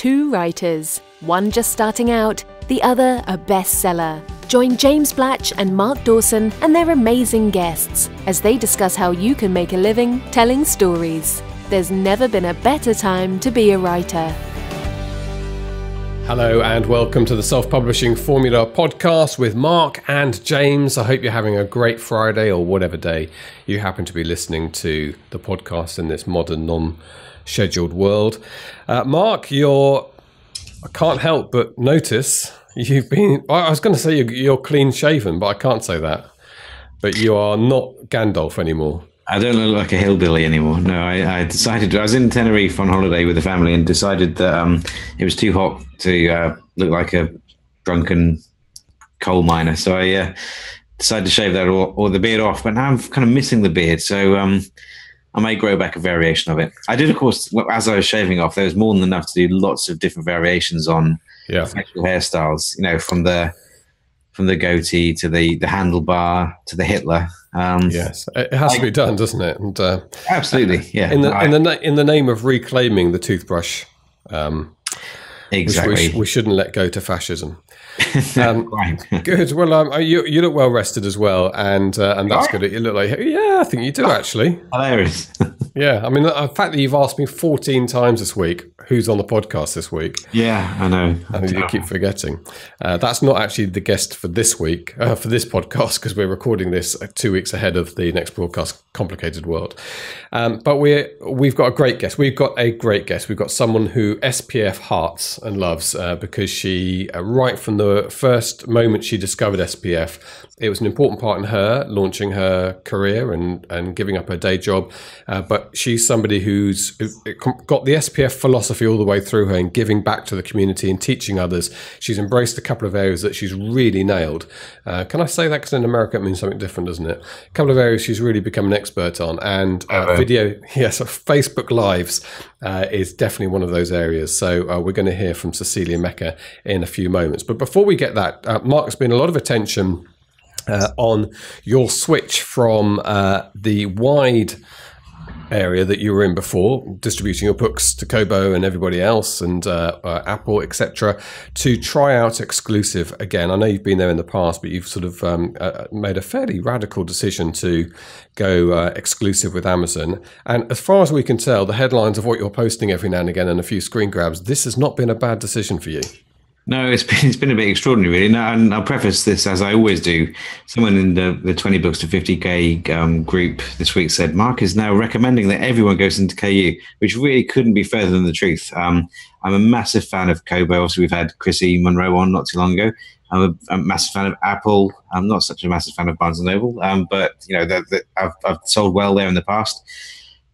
two writers, one just starting out, the other a bestseller. Join James Blatch and Mark Dawson and their amazing guests as they discuss how you can make a living telling stories. There's never been a better time to be a writer. Hello and welcome to the Self-Publishing Formula podcast with Mark and James. I hope you're having a great Friday or whatever day you happen to be listening to the podcast in this modern, non-scheduled world. Mark, I can't help but notice you've been, I was going to say you're clean shaven, but I can't say that. But you are not Gandalf anymore. I don't look like a hillbilly anymore. No, I decided, I was in Tenerife on holiday with the family and decided that it was too hot to look like a drunken coal miner. So I decided to shave that or the beard off, but now I'm kind of missing the beard. So I may grow back a variation of it. I did, of course, as I was shaving off, there was more than enough to do lots of different variations on facial hairstyles, you know, from the goatee to the handlebar to the Hitler. Yes, it has to be done, doesn't it? And, absolutely, yeah. In the name of reclaiming the toothbrush, exactly. We shouldn't let go to fascism. Right. Good. Well, you look well rested as well, and that's good. You look like, I think you do actually. Hilarious. Yeah, I mean, the fact that you've asked me 14 times this week who's on the podcast this week. Yeah, I know. And you keep forgetting. That's not actually the guest for this week, for this podcast, because we're recording this 2 weeks ahead of the next broadcast, Complicated World. But we've got a great guest. We've got someone who SPF hearts and loves because she, right from the first moment she discovered SPF, it was an important part in her launching her career and giving up her day job. But she's somebody who's got the SPF philosophy all the way through her and giving back to the community and teaching others. She's embraced a couple of areas that she's really nailed. Can I say that? Because in America it means something different, doesn't it? A couple of areas she's really become an expert on. And video, Facebook Lives is definitely one of those areas. So we're going to hear from Cecelia Mecca in a few moments. But before we get that, Mark, there's been a lot of attention on your switch from the wide area that you were in before, distributing your books to Kobo and everybody else and Apple, etc., to try out exclusive again. I know you've been there in the past, but you've sort of made a fairly radical decision to go exclusive with Amazon. And as far as we can tell, the headlines of what you're posting every now and again and a few screen grabs, this has not been a bad decision for you. No, it's been a bit extraordinary, really. Now, and I'll preface this as I always do. Someone in the 20 books to 50K group this week said, Mark is now recommending that everyone goes into KU, which really couldn't be further than the truth. I'm a massive fan of Kobo. Obviously, we've had Chrissy Monroe on not too long ago. I'm a massive fan of Apple. I'm not such a massive fan of Barnes & Noble, but you know, I've sold well there in the past.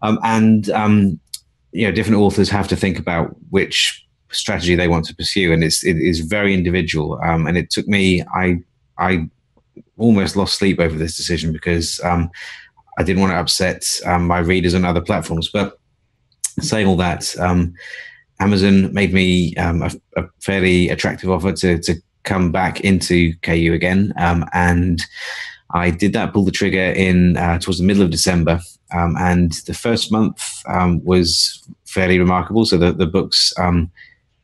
Different authors have to think about which strategy they want to pursue, and it is very individual. And it took me, I almost lost sleep over this decision because I didn't want to upset my readers on other platforms. But saying all that, Amazon made me a fairly attractive offer to come back into KU again, and I did that, pulled the trigger in towards the middle of December, and the first month was fairly remarkable. So the books.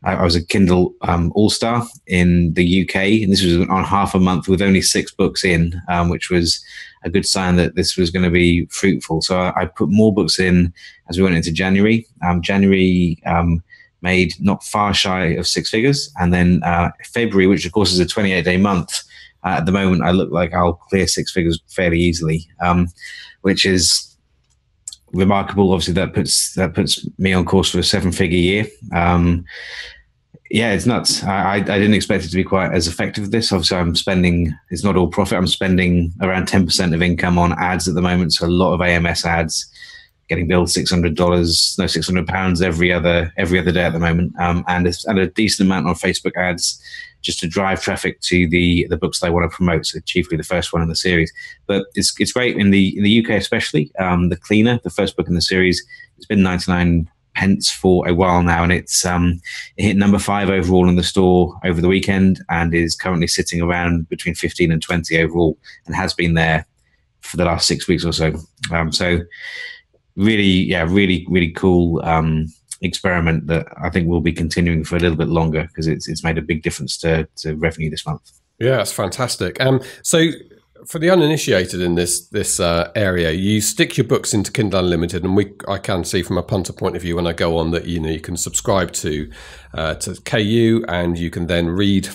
I was a Kindle All-Star in the UK, and this was on half a month with only 6 books in, which was a good sign that this was going to be fruitful. So I put more books in as we went into January. January made not far shy of 6 figures. And then February, which of course is a 28-day month, at the moment I look like I'll clear 6 figures fairly easily, which is remarkable. Obviously, that puts me on course for a 7-figure year. Yeah, it's nuts. I didn't expect it to be quite as effective as this. Obviously, I'm spending, it's not all profit. I'm spending around 10% of income on ads at the moment. So a lot of AMS ads, getting billed £600 every other day at the moment. And a decent amount on Facebook ads just to drive traffic to the books they want to promote. So chiefly the first one in the series. But it's great in the UK, especially. The Cleaner, the first book in the series, it's been 99 pence for a while now, and it hit number 5 overall in the store over the weekend and is currently sitting around between 15 and 20 overall, and has been there for the last 6 weeks or so. So really cool experiment that I think will be continuing for a little bit longer, because it's made a big difference to revenue this month. Yeah, that's fantastic. So for the uninitiated in this area, you stick your books into Kindle Unlimited, and I can see from a punter point of view when I go on that you can subscribe to KU, and you can then read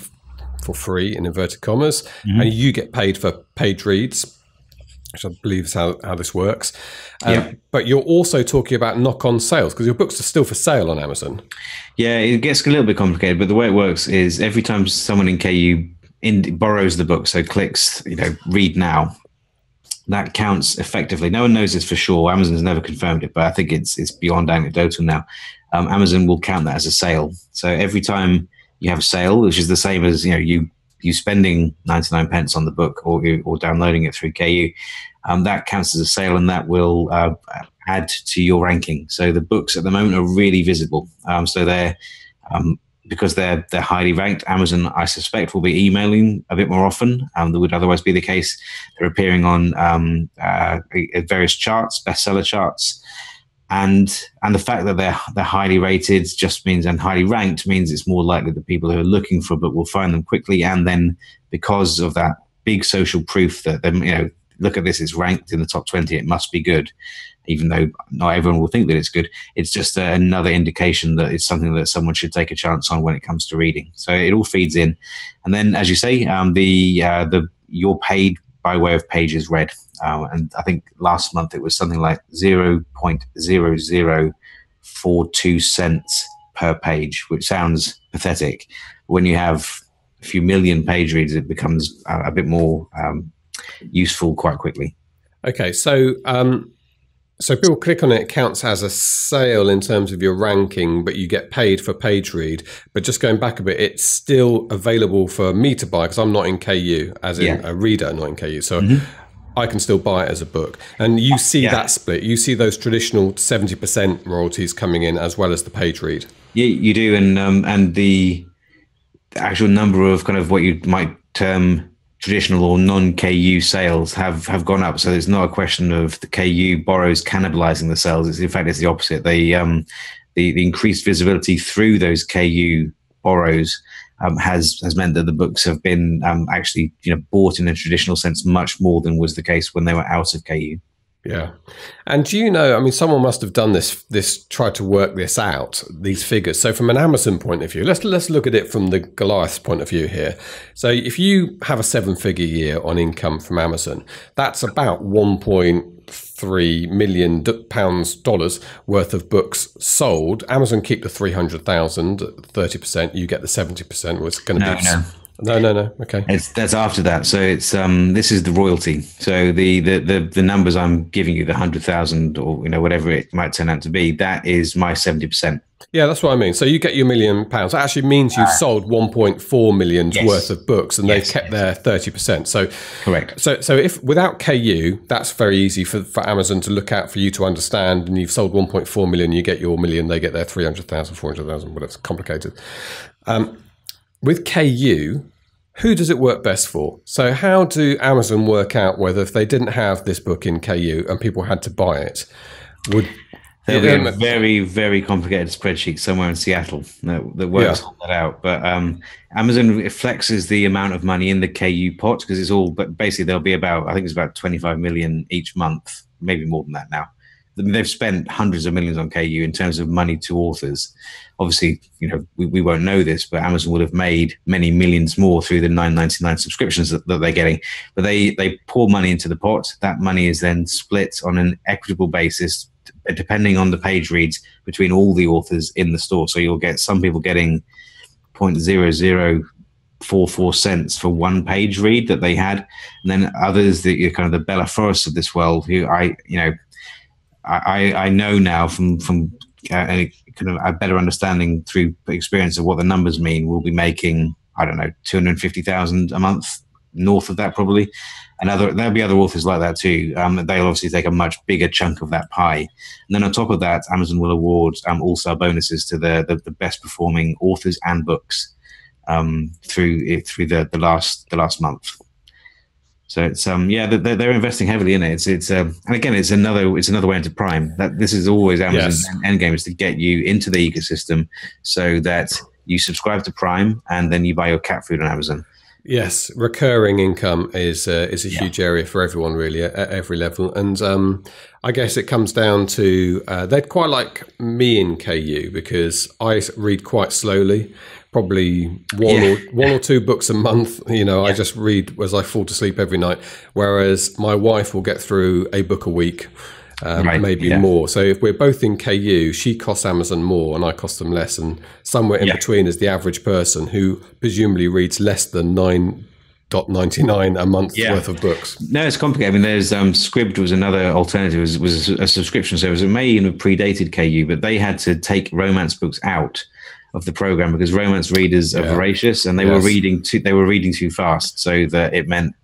for free in inverted commas, and you get paid for page reads, which I believe is how this works. But you're also talking about knock-on sales, because your books are still for sale on Amazon. Yeah, it gets a little bit complicated, but the way it works is every time someone in KU borrows the book, so clicks, read now, that counts effectively. No one knows this for sure. Amazon's never confirmed it, but I think it's beyond anecdotal now. Amazon will count that as a sale. So every time you have a sale, which is the same as you spending 99 pence on the book or downloading it through KU, that counts as a sale, and that will add to your ranking. So the books at the moment are really visible. So they're because they're highly ranked, Amazon, I suspect, will be emailing a bit more often than would otherwise be the case. They're appearing on various charts, bestseller charts, and the fact that they're highly rated just means, and highly ranked means, it's more likely that people who are looking for a book will find them quickly. And then because of that big social proof that look at this, it's ranked in the top 20, it must be good. Even though not everyone will think that it's good, it's just another indication that it's something that someone should take a chance on when it comes to reading. So it all feeds in, and then, as you say, you're paid by way of pages read, and I think last month it was something like 0.0042 cents per page, which sounds pathetic. When you have a few million page reads, it becomes a bit more useful quite quickly. Okay, so people click on it, it counts as a sale in terms of your ranking, but you get paid for page read. But just going back a bit, it's still available for me to buy, because I'm not in KU, as in a reader, not in KU. So I can still buy it as a book. And you see that split. You see those traditional 70% royalties coming in, as well as the page read. Yeah, you do. And the actual number of kind of what you might term traditional or non-KU sales have gone up. So it's not a question of the KU borrows cannibalizing the sales. In fact, it's the opposite. The increased visibility through those KU borrows has meant that the books have been actually bought in a traditional sense much more than was the case when they were out of KU. Yeah. And someone must have done this, tried to work this out, these figures. So from an Amazon point of view, let's look at it from the Goliath's point of view here. So if you have a 7-figure year on income from Amazon, that's about $1.3 million worth of books sold. Amazon keep the 300,000, 30%, you get the 70%, was going to be... No. Okay, that's after that. So it's this is the royalty. So the numbers I'm giving you, the 100,000 or whatever it might turn out to be, that is my 70%. Yeah, that's what I mean. So you get your £1 million. That actually means you've sold 1.4 million worth of books, and they've kept their 30%. So correct. So if without KU, that's very easy for Amazon to look at, for you to understand. And you've sold 1.4 million, you get your $1 million, they get their 300,000, 400,000, whatever. It's complicated. With KU, who does it work best for? So how do Amazon work out whether, if they didn't have this book in KU and people had to buy it, would... There'll be a very, very complicated spreadsheet somewhere in Seattle that works all that out. But Amazon flexes the amount of money in the KU pot, because it's all... But basically, there'll be about 25 million each month, maybe more than that now. They've spent hundreds of millions on KU in terms of money to authors. Obviously, we won't know this, but Amazon will have made many millions more through the $9.99 subscriptions that they're getting. But they pour money into the pot. That money is then split on an equitable basis, depending on the page reads, between all the authors in the store. So you'll get some people getting 0.0044 cents for one page read that they had, and then others that you're kind of the Bella Forests of this world, who I know now from kind of a better understanding through experience of what the numbers mean, will be making, I don't know, 250,000 a month, north of that probably. And there'll be other authors like that too. They'll obviously take a much bigger chunk of that pie. And then on top of that, Amazon will award all-star bonuses to the best performing authors and books through the last month. So it's they're investing heavily in it. It's and again it's another way into Prime. That this is always Amazon's end game, is to get you into the ecosystem so that you subscribe to Prime and then you buy your cat food on Amazon. Yes, recurring income is a huge area for everyone, really, at every level. And I guess it comes down to they'd quite like me in KU because I read quite slowly. Probably one or two books a month. I just read as I fall to sleep every night. Whereas my wife will get through a book a week, maybe more. So if we're both in KU, she costs Amazon more and I cost them less. And somewhere in between is the average person who presumably reads less than $9.99 a month worth of books. No, it's complicated. I mean, there's Scribd was another alternative. Was a subscription service. It may even have predated KU, but they had to take romance books out of the program because romance readers are voracious and they were reading too fast, so that it meant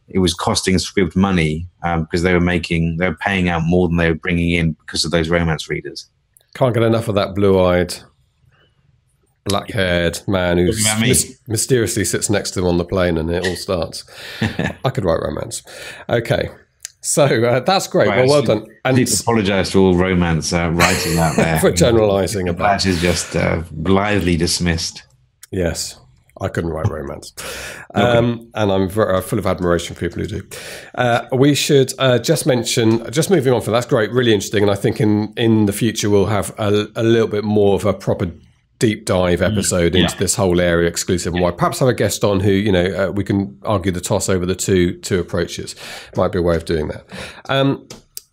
it was costing Scribd money because they were paying out more than they were bringing in because of those romance readers. Can't get enough of that blue-eyed, black-haired man who mysteriously sits next to them on the plane and it all starts. I could write romance. Okay. So that's great. Well done. And I need to apologise to all romance writers out there for generalising about. That is just blithely dismissed. Yes, I couldn't write romance, and I'm full of admiration for people who do. We should just mention, just moving on from that's great, really interesting, and I think in the future we'll have a little bit more of a proper deep dive episode into this whole area, exclusive and why. Perhaps have a guest on who, we can argue the toss over the two approaches. Might be a way of doing that.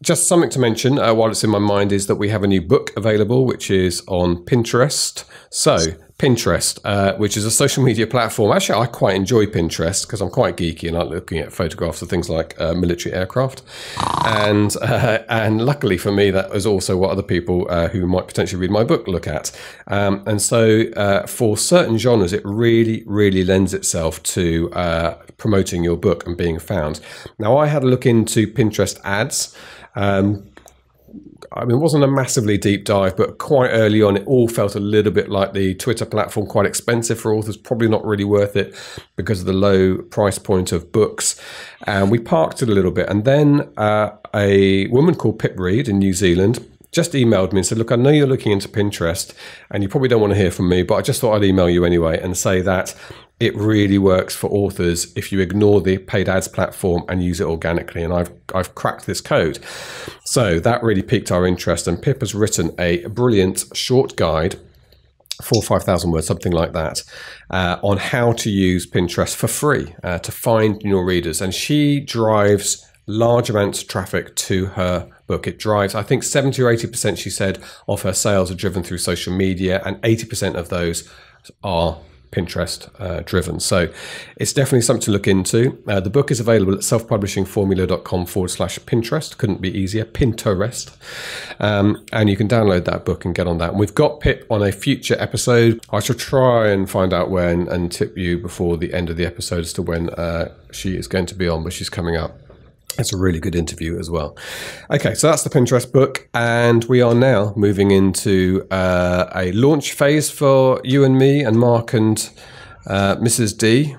Just something to mention while it's in my mind is that we have a new book available, which is on Pinterest. So Pinterest, which is a social media platform. Actually, I quite enjoy Pinterest because I'm quite geeky and I like looking at photographs of things like military aircraft. And luckily for me, that is also what other people who might potentially read my book look at. And so for certain genres, it really, really lends itself to promoting your book and being found. Now, I had a look into Pinterest ads. It wasn't a massively deep dive, but quite early on, it all felt a little bit like the Twitter platform, quite expensive for authors, probably not really worth it because of the low price point of books. And we parked it a little bit. And then a woman called Pip Reed in New Zealand just emailed me and said, look, I know you're looking into Pinterest and you probably don't want to hear from me, but I just thought I'd email you anyway and say that it really works for authors if you ignore the paid ads platform and use it organically. And I've cracked this code. So that really piqued our interest. And Pip has written a brilliant short guide, 4,000 or 5,000 words, something like that, on how to use Pinterest for free to find your readers. And she drives large amounts of traffic to her book. It drives, I think 70 or 80%, she said, of her sales are driven through social media, and 80% of those are Pinterest driven. So it's definitely something to look into. The book is available at selfpublishingformula.com/Pinterest. Couldn't be easier. Pinterest. And you can download that book and get on that. And we've got Pip on a future episode. I shall try and find out when and tip you before the end of the episode as to when she is going to be on, but she's coming up. It's a really good interview as well. Okay, so that's the Pinterest book. And we are now moving into a launch phase for you and me and Mark and Mrs. D,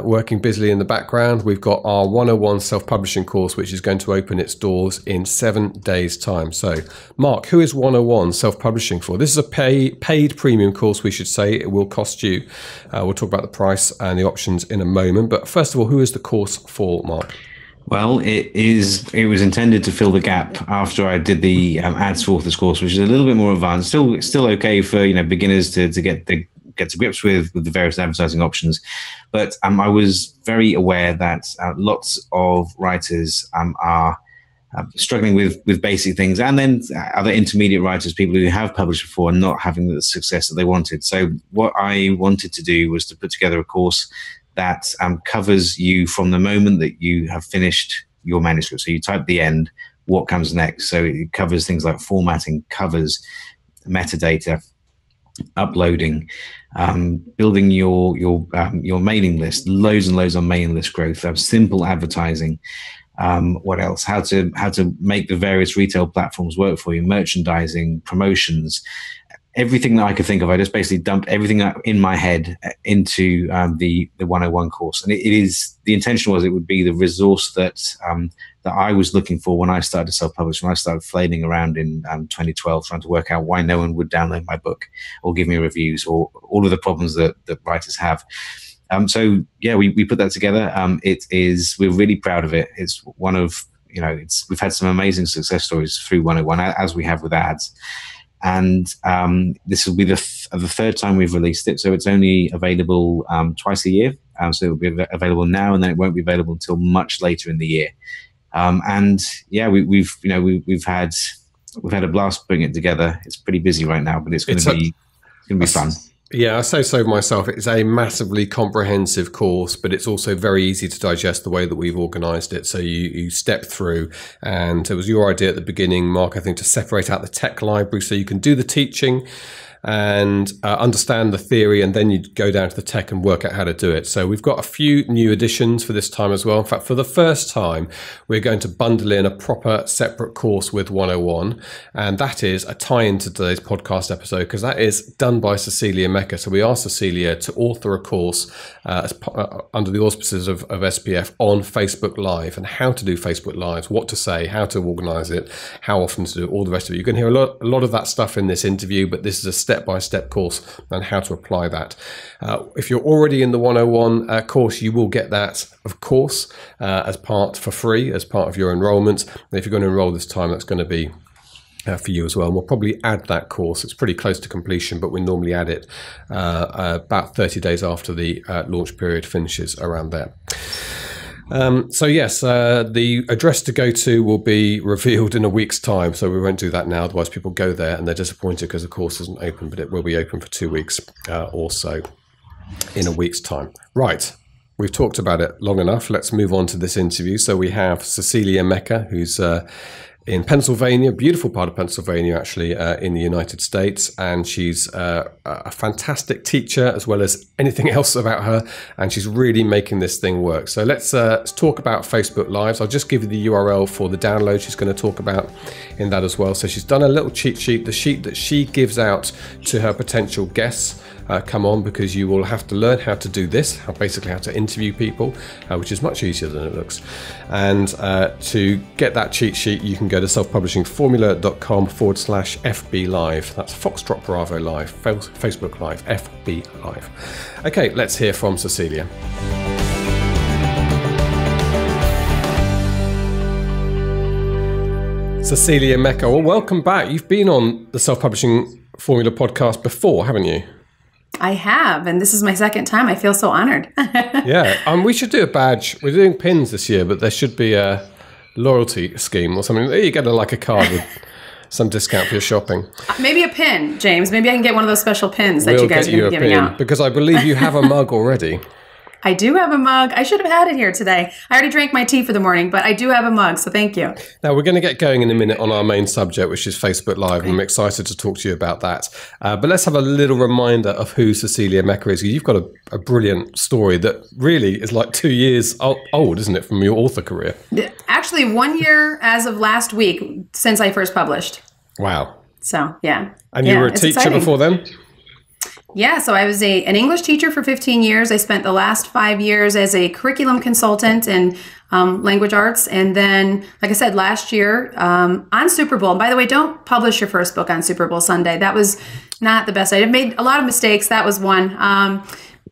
working busily in the background. We've got our 101 self-publishing course, which is going to open its doors in 7 days' time. So, Mark, who is 101 self-publishing for? This is a paid premium course, we should say. It will cost you. We'll talk about the price and the options in a moment. But first of all, who is the course for, Mark? Well, it was intended to fill the gap after I did the Ads for Authors course, which is a little bit more advanced. Still okay for beginners to get to grips with the various advertising options. But I was very aware that lots of writers are struggling with basic things, and then other intermediate writers, people who have published before, are not having the success that they wanted. So what I wanted to do was to put together a course that covers you from the moment that you have finished your manuscript. So you type the end, what comes next. So it covers things like formatting, covers, metadata, uploading, building your mailing list, loads and loads on mailing list growth, simple advertising. What else? How to make the various retail platforms work for you, merchandising, promotions, everything that I could think of. I just basically dumped everything in my head into the 101 course. And it is, the intention was it would be the resource that that I was looking for when I started to self-publish, when I started flailing around in 2012, trying to work out why no one would download my book or give me reviews, or all of the problems that writers have. So yeah, we put that together. We're really proud of it. It's one of, we've had some amazing success stories through 101, as we have with ads. And this will be the third time we've released it. So it's only available twice a year. So it'll be available now, and then it won't be available until much later in the year. And yeah, we've had a blast putting it together. It's pretty busy right now, but it's going to be fun. Yeah, I say so myself. It's a massively comprehensive course, but it's also very easy to digest the way that we've organised it. So you step through, and it was your idea at the beginning, Mark, I think, to separate out the tech library so you can do the teaching and understand the theory, and then you go down to the tech and work out how to do it. So we've got a few new additions for this time as well. In fact, for the first time, we're going to bundle in a proper separate course with 101, and that is a tie-in to today's podcast episode, because that is done by Cecelia Mecca. So we asked Cecelia to author a course under the auspices of SPF on Facebook Live, and how to do Facebook Lives, what to say, how to organise it, how often to do it, all the rest of it. You can hear a lot of that stuff in this interview, but this is a step-by-step course on how to apply that. If you're already in the 101 course, you will get that, of course, for free as part of your enrollment. And if you're going to enroll this time, that's going to be for you as well. And we'll probably add that course. It's pretty close to completion, but we normally add it about 30 days after the launch period finishes, around there. So yes, the address to go to will be revealed in a week's time, so we won't do that now, otherwise people go there and they're disappointed because the course isn't open, but it will be open for 2 weeks or so in a week's time. Right, we've talked about it long enough. Let's move on to this interview. So we have Cecelia Mecca, who's in Pennsylvania, beautiful part of Pennsylvania, actually, in the United States. And she's a fantastic teacher, as well as anything else about her. And she's really making this thing work. So let's talk about Facebook Lives. I'll just give you the URL for the download she's going to talk about in that as well. So she's done a little cheat sheet, the sheet that she gives out to her potential guests. Come on, because you will have to learn how to do this, basically how to interview people, which is much easier than it looks. And to get that cheat sheet, you can go to selfpublishingformula.com/FB Live. That's Foxtrot Bravo Live, Facebook Live, FB Live. Okay, let's hear from Cecelia. Cecelia Mecca, well, welcome back. You've been on the Self-Publishing Formula podcast before, haven't you? I have, and this is my second time. I feel so honored. Yeah, we should do a badge. We're doing pins this year, but there should be a loyalty scheme or something. You get a card with some discount for your shopping. Maybe a pin, James. Maybe I can get one of those special pins that you guys are going to be giving out. Because I believe you have a mug already. I do have a mug. I should have had it here today. I already drank my tea for the morning, but I do have a mug, so thank you. Now, we're going to get going in a minute on our main subject, which is Facebook Live, and I'm excited to talk to you about that. But let's have a little reminder of who Cecelia Mecca is. You've got a brilliant story that really is like 2 years old, isn't it, from your author career? Actually, 1 year as of last week since I first published. Wow. So, yeah. And you were a teacher exciting. Before then? Yeah, so I was an English teacher for 15 years. I spent the last 5 years as a curriculum consultant in language arts. And then, like I said, last year on Super Bowl, and by the way, don't publish your first book on Super Bowl Sunday. That was not the best idea. I made a lot of mistakes. That was one.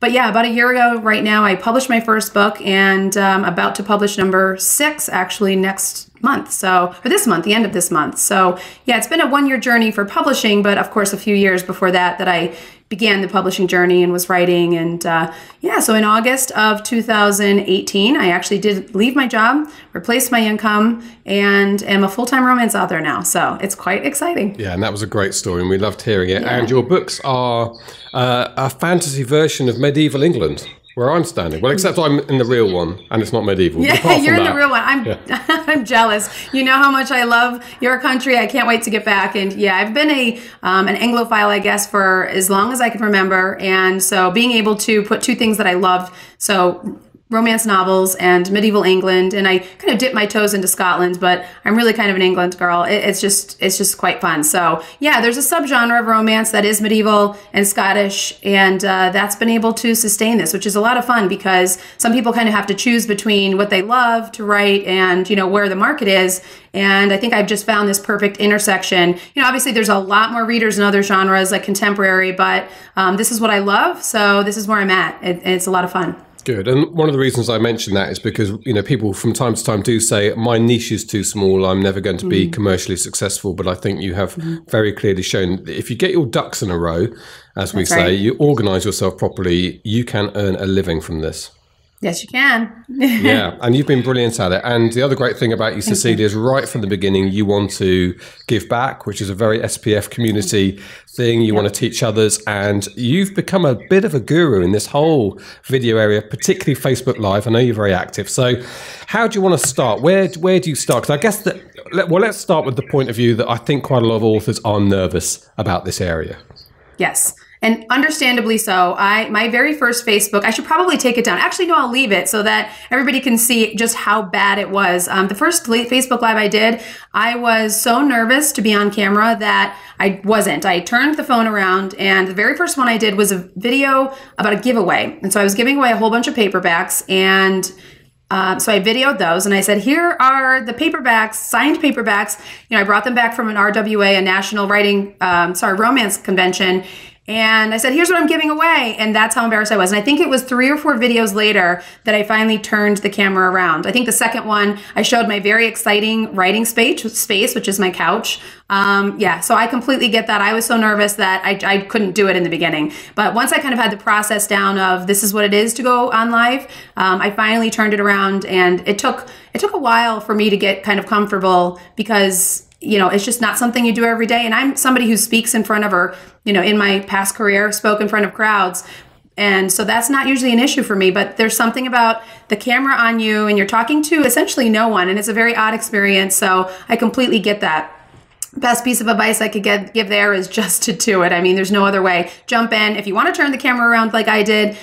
But yeah, about a year ago right now, I published my first book, and about to publish number 6 actually next month. So, or this month, the end of this month. So yeah, it's been a 1 year journey for publishing, but of course a few years before that I began the publishing journey and was writing. And yeah, so in August of 2018, I actually did leave my job, replaced my income, and am a full-time romance author now. So it's quite exciting. Yeah, and that was a great story, and we loved hearing it. Yeah. And your books are a fantasy version of medieval England, where I'm standing. Well, except I'm in the real one, and it's not medieval. Yeah, you're in the real one. I'm jealous. You know how much I love your country. I can't wait to get back. And yeah, I've been an Anglophile, I guess, for as long as I can remember. And so being able to put two things that I loved, so romance novels and medieval England, and I kind of dip my toes into Scotland, but I'm really kind of an England girl. It's just quite fun. So yeah, there's a subgenre of romance that is medieval and Scottish, and that's been able to sustain this, which is a lot of fun because some people kind of have to choose between what they love to write and, you know, where the market is. And I think I've just found this perfect intersection. You know, obviously there's a lot more readers in other genres like contemporary, but this is what I love. So this is where I'm at. It's a lot of fun. Good. And one of the reasons I mention that is because, you know, people from time to time do say, my niche is too small, I'm never going to be commercially successful. But I think you have very clearly shown that if you get your ducks in a row, as we say, you organize yourself properly, you can earn a living from this. Yes, you can. Yeah, and you've been brilliant at it. And the other great thing about you, Cecelia, is right from the beginning, you want to give back, which is a very SPF community thing. You want to teach others, and you've become a bit of a guru in this whole video area, particularly Facebook Live. I know you're very active. So how do you want to start? Where do you start? Because I guess let's start with the point of view that I think quite a lot of authors are nervous about this area. Yes. And understandably so. My very first Facebook, I should probably take it down. Actually, no, I'll leave it so that everybody can see just how bad it was. The first Facebook Live I did, I was so nervous to be on camera that I wasn't. I turned the phone around, and the very first one I did was a video about a giveaway. And so I was giving away a whole bunch of paperbacks, and so I videoed those, and I said, here are the paperbacks, signed paperbacks. You know, I brought them back from an RWA, a national romance convention. And I said, here's what I'm giving away. And that's how embarrassed I was. And I think it was 3 or 4 videos later that I finally turned the camera around. I think the second one, I showed my very exciting writing space, which is my couch. Yeah, so I completely get that. I was so nervous that I couldn't do it in the beginning. But once I kind of had the process down of this is what it is to go on live, I finally turned it around. And it took a while for me to get kind of comfortable because, you know, it's just not something you do every day. And I'm somebody who speaks in front of, or, you know, in my past career, spoke in front of crowds. And so that's not usually an issue for me, but there's something about the camera on you and you're talking to essentially no one. And it's a very odd experience. So I completely get that. Best piece of advice I could give there is just to do it. I mean, there's no other way. Jump in. If you want to turn the camera around like I did,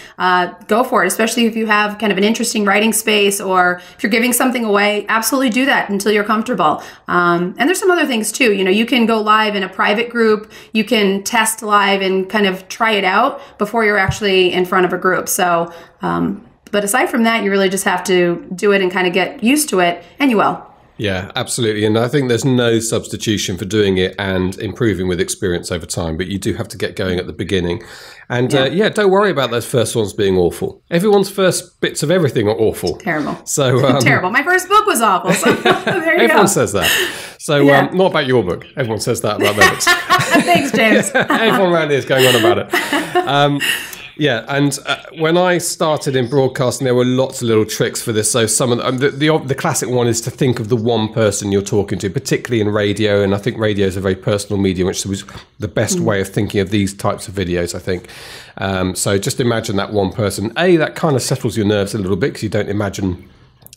go for it, especially if you have kind of an interesting writing space or if you're giving something away, absolutely do that until you're comfortable. And there's some other things too. You know, you can go live in a private group. You can test live and kind of try it out before you're actually in front of a group. So, but aside from that, you really just have to do it and kind of get used to it, and you will. Yeah, absolutely. And I think there's no substitution for doing it and improving with experience over time, but you do have to get going at the beginning. And don't worry about those first ones being awful. Everyone's first bits of everything are awful. Terrible. So terrible. My first book was awful. So there you Everyone go. says that. So not about your book. Everyone says that about their books. Thanks, James. Everyone around here is going on about it. Yeah, and when I started in broadcasting, there were lots of little tricks for this. So some of the classic one is to think of the one person you're talking to, particularly in radio. And I think radio is a very personal medium, which was the best way of thinking of these types of videos, I think. So just imagine that one person. A, that kind of settles your nerves a little bit because you don't imagine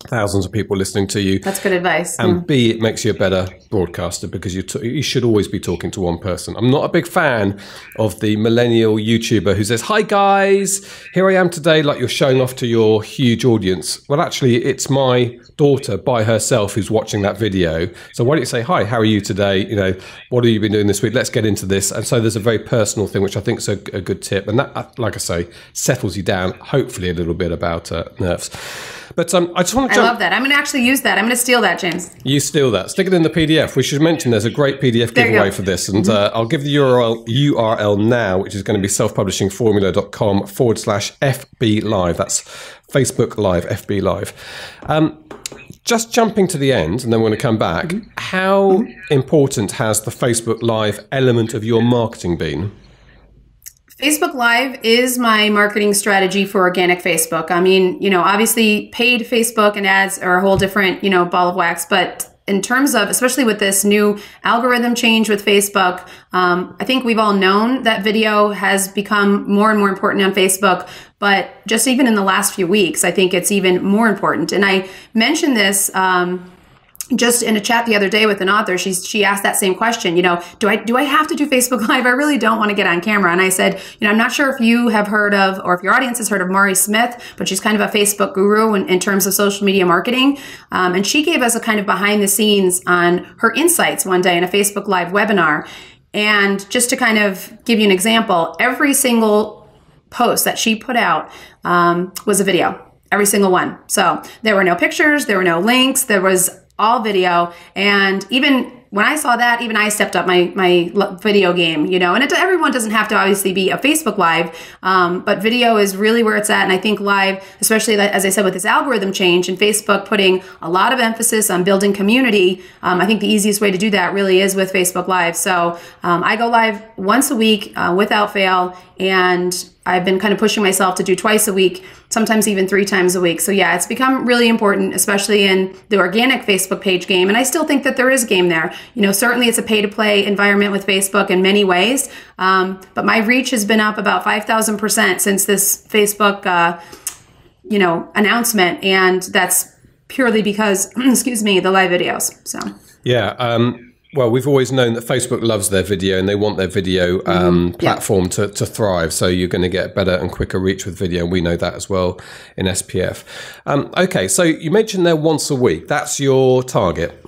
thousands of people listening to you. That's good advice. And B, it makes you a better broadcaster because you should always be talking to one person. I'm not a big fan of the millennial YouTuber who says, hi guys, here I am today, like you're showing off to your huge audience. Well, actually, it's my daughter by herself who's watching that video. So why don't you say, hi, how are you today? You know, what have you been doing this week? Let's get into this. And so there's a very personal thing, which I think is a good tip. And that, like I say, settles you down, hopefully a little bit about nerves. But I just want to jump. I love that. I'm going to actually use that. I'm going to steal that, James. You steal that. Stick it in the PDF. We should mention there's a great PDF giveaway for this. And I'll give the URL now, which is going to be selfpublishingformula.com/FB Live. That's Facebook Live, FB Live. Just jumping to the end, and then we're going to come back. How important has the Facebook Live element of your marketing been? Facebook Live is my marketing strategy for organic Facebook. I mean, you know, obviously paid Facebook and ads are a whole different, you know, ball of wax. But in terms of, especially with this new algorithm change with Facebook, I think we've all known that video has become more and more important on Facebook. But just even in the last few weeks, I think it's even more important. And I mentioned this just in a chat the other day with an author, she asked that same question, do I have to do Facebook Live? I really don't want to get on camera. And I said, I'm not sure if you have heard of, or if your audience has heard of Mari Smith, but she's kind of a Facebook guru in terms of social media marketing. And she gave us a kind of behind the scenes on her insights one day in a Facebook Live webinar. And just to kind of give you an example, every single post that she put out was a video, every single one. So there were no pictures, there were no links, there was all video. And even when I saw that, even I stepped up my video game, and everyone doesn't have to obviously be a Facebook Live, but video is really where it's at. And I think live, especially as I said, with this algorithm change and Facebook putting a lot of emphasis on building community, I think the easiest way to do that really is with Facebook Live. So I go live once a week without fail, and I've been kind of pushing myself to do twice a week, sometimes even 3 times a week. So yeah, it's become really important, especially in the organic Facebook page game. And I still think that there is game there. Certainly it's a pay-to-play environment with Facebook in many ways. But my reach has been up about 5,000% since this Facebook, announcement. And that's purely because, the live videos. So yeah. Well, we've always known that Facebook loves their video and they want their video platform to thrive. So you're going to get better and quicker reach with video. And we know that as well in SPF. Okay, so you mentioned they're once a week. That's your target.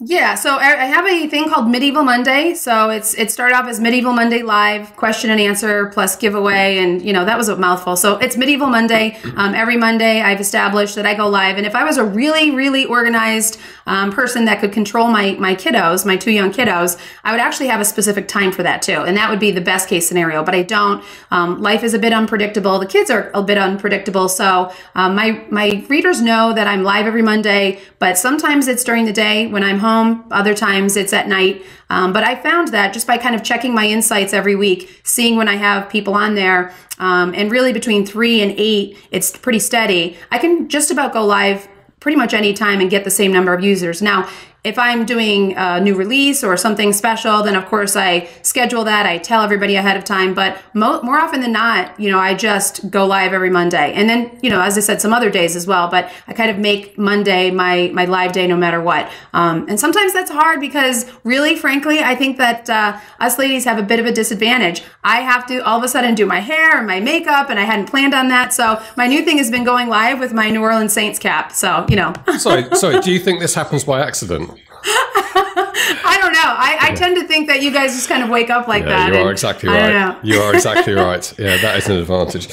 Yeah, so I have a thing called Medieval Monday. So it started off as Medieval Monday Live, question and answer plus giveaway. And, that was a mouthful. So it's Medieval Monday. Every Monday I've established that I go live. And if I was a really, really organized person that could control my kiddos, my 2 young kiddos, I would actually have a specific time for that too. And that would be the best case scenario. But I don't. Life is a bit unpredictable. The kids are a bit unpredictable. So my readers know that I'm live every Monday, but sometimes it's during the day when I'm home. Other times it's at night. But I found that just by kind of checking my insights every week, seeing when I have people on there, and really between 3 and 8, it's pretty steady. I can just about go live pretty much any time and get the same number of users. Now, if I'm doing a new release or something special, then of course I schedule that. I tell everybody ahead of time, but more often than not, I just go live every Monday. And then, as I said, some other days as well, but I kind of make Monday my live day no matter what. And sometimes that's hard because really, frankly, I think that us ladies have a bit of a disadvantage. I have to all of a sudden do my hair and my makeup, and I hadn't planned on that. So my new thing has been going live with my New Orleans Saints cap. So, Sorry, do you think this happens by accident? I don't know. I tend to think that you guys just kind of wake up like that. You are exactly right. You are exactly right. Yeah, that is an advantage.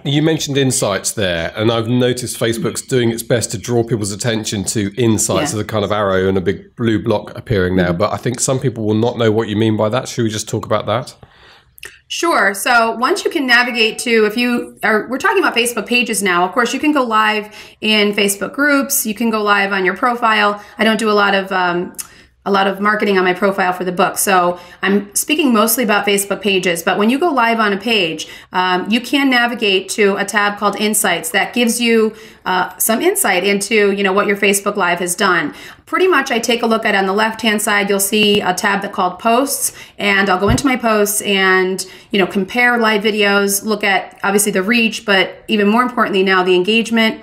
You mentioned insights there, and I've noticed Facebook's doing its best to draw people's attention to insights as a kind of arrow and a big blue block appearing now. But I think some people will not know what you mean by that. Should we just talk about that? Sure. So once you can navigate to, we're talking about Facebook pages now. Of course, you can go live in Facebook groups. You can go live on your profile. I don't do a lot of marketing on my profile for the book. So I'm speaking mostly about Facebook pages. But when you go live on a page, you can navigate to a tab called Insights that gives you some insight into, what your Facebook Live has done. Pretty much I take a look at on the left-hand side, you'll see a tab that's called Posts, and I'll go into my posts and, compare live videos, look at obviously the reach, but even more importantly now the engagement,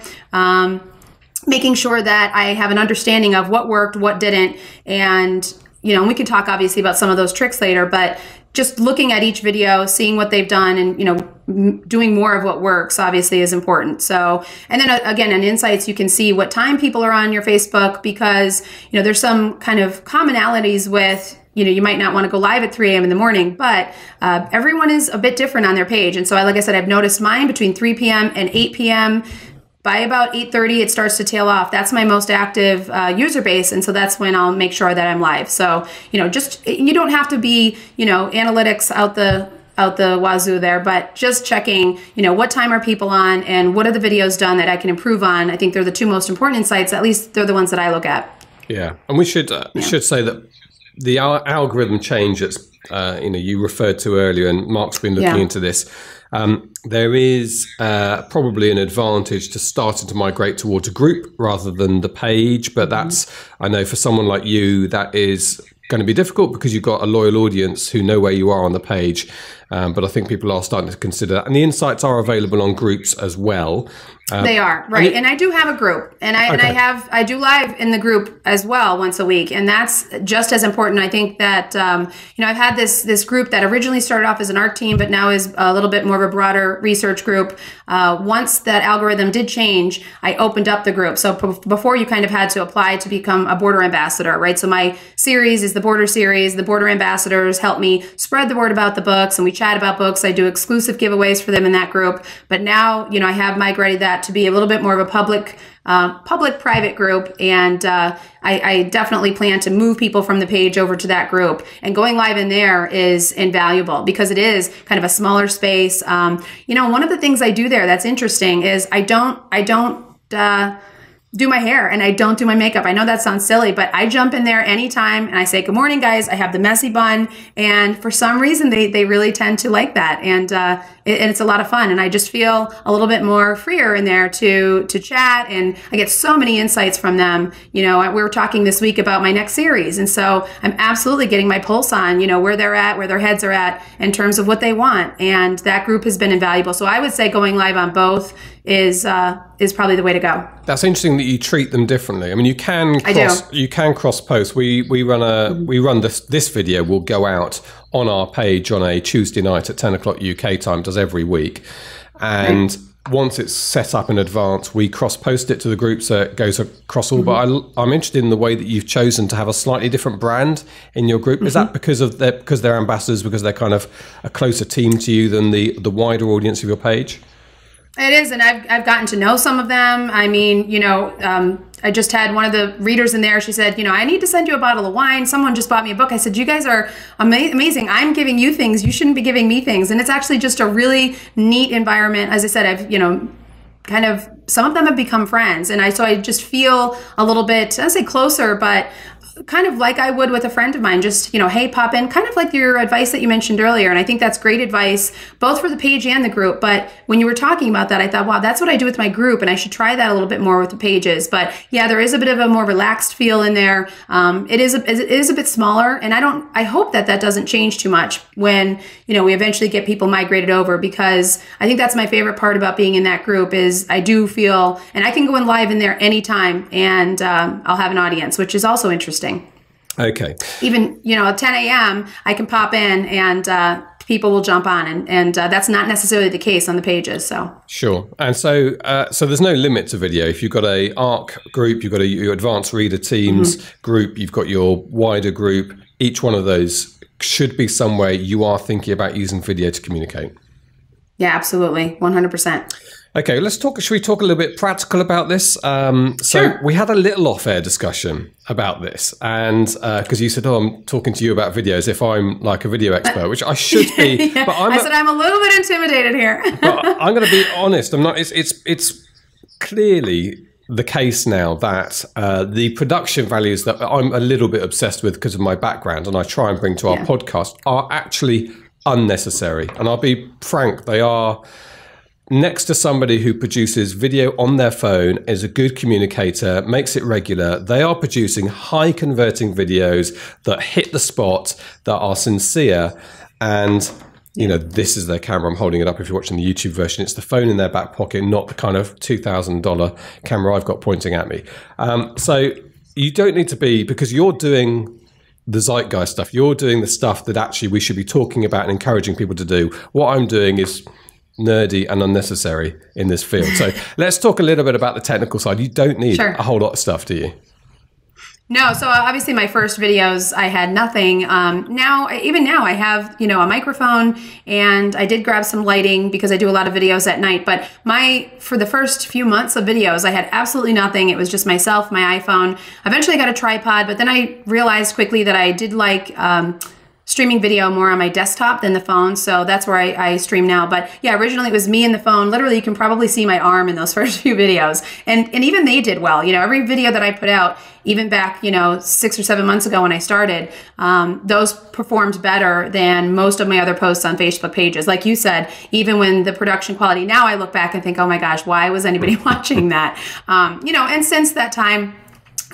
making sure that I have an understanding of what worked, what didn't, and we can talk obviously about some of those tricks later, but just looking at each video, seeing what they've done, and doing more of what works obviously is important. So, and then again, in Insights, you can see what time people are on your Facebook, because there's some kind of commonalities with you might not want to go live at 3 a.m. in the morning, but everyone is a bit different on their page. And so, like I said, I've noticed mine between 3 p.m. and 8 p.m. By about 8:30, it starts to tail off. That's my most active user base, and so that's when I'll make sure that I'm live. So, you don't have to be, analytics out the wazoo there, but just checking, what time are people on and what are the videos done that I can improve on. I think they're the 2 most important insights. At least they're the ones that I look at. Yeah, and we should say that the algorithm change that's you referred to earlier, and Mark's been looking into this. There is probably an advantage to starting to migrate towards a group rather than the page, but that's, I know for someone like you, that is going to be difficult because you've got a loyal audience who know where you are on the page. But I think people are starting to consider that. And the insights are available on groups as well. They are, right. And I do have a group, and I do live in the group as well once a week. And that's just as important. I think that, I've had this group that originally started off as an art team, but now is a little bit more of a broader research group. Once that algorithm did change, I opened up the group. So before you kind of had to apply to become a border ambassador, right? So my series is the border series. The border ambassadors help me spread the word about the books, and we chat about books. I do exclusive giveaways for them in that group. But now, I have migrated that to be a little bit more of a public-private group, and I definitely plan to move people from the page over to that group. And going live in there is invaluable because it is kind of a smaller space. One of the things I do there that's interesting is I don't do my hair and I don't do my makeup. I know that sounds silly, but I jump in there anytime and I say, good morning, guys. I have the messy bun. And for some reason, they really tend to like that. And it's a lot of fun. And I just feel a little bit more freer in there to chat. And I get so many insights from them. We were talking this week about my next series. And so I'm absolutely getting my pulse on, where they're at, where their heads are at in terms of what they want. And that group has been invaluable. So I would say going live on both is probably the way to go. That's interesting that you treat them differently. I mean, you can cross post. We run this video will go out on our page on a Tuesday night at 10 o'clock UK time. Does every week, and once it's set up in advance, we cross post it to the group so it goes across all. But I'm interested in the way that you've chosen to have a slightly different brand in your group. Is that because they're ambassadors, because they're kind of a closer team to you than the wider audience of your page? It is, and I've gotten to know some of them. I mean, I just had one of the readers in there. She said, I need to send you a bottle of wine. Someone just bought me a book. I said, you guys are amazing. I'm giving you things. You shouldn't be giving me things. And it's actually just a really neat environment. As I said, I've, kind of, some of them have become friends. And so I just feel a little bit, I don't say closer, but kind of like I would with a friend of mine, just, hey, pop in, kind of like your advice that you mentioned earlier. And I think that's great advice, both for the page and the group. But when you were talking about that, I thought, wow, that's what I do with my group. And I should try that a little bit more with the pages. But yeah, there is a bit of a more relaxed feel in there. It is a bit smaller. And I hope that doesn't change too much when, we eventually get people migrated over, because I think that's my favorite part about being in that group is I do feel, and I can go in live in there anytime and I'll have an audience, which is also interesting. Okay. Even, at 10 a.m., I can pop in and people will jump on. And that's not necessarily the case on the pages. So sure. And so there's no limit to video. If you've got a ARC group, you've got your advanced reader teams group, you've got your wider group. Each one of those should be somewhere you are thinking about using video to communicate. Yeah, absolutely. 100%. Okay, should we talk a little bit practical about this? Sure. We had a little off-air discussion about this, and because you said, I'm talking to you about video as if I'm like a video expert, which I should be. Yeah, but I said I'm a little bit intimidated here. But I'm going to be honest, I'm not. It's clearly the case now that the production values that I'm a little bit obsessed with because of my background and I try and bring to our podcast are actually unnecessary. And I'll be frank, they are. Next to somebody who produces video on their phone, is a good communicator, makes it regular, they are producing high converting videos that hit the spot, that are sincere. And, this is their camera. I'm holding it up if you're watching the YouTube version. It's the phone in their back pocket, not the kind of $2,000 camera I've got pointing at me. So you don't need to be, because you're doing the zeitgeist stuff. You're doing the stuff that actually we should be talking about and encouraging people to do. What I'm doing is nerdy and unnecessary in this field. So let's talk a little bit about the technical side. You don't need a whole lot of stuff, do you? No. So obviously my first videos, I had nothing. Now I have, a microphone, and I did grab some lighting because I do a lot of videos at night. But for the first few months of videos, I had absolutely nothing. It was just myself, my iPhone. Eventually I got a tripod, but then I realized quickly that I did like, streaming video more on my desktop than the phone. So that's where I stream now. But yeah, originally it was me and the phone. Literally, you can probably see my arm in those first few videos. And even they did well. Every video that I put out, even back, 6 or 7 months ago when I started, those performed better than most of my other posts on Facebook pages. Like you said, even when the production quality, now I look back and think, oh my gosh, why was anybody watching that? And since that time,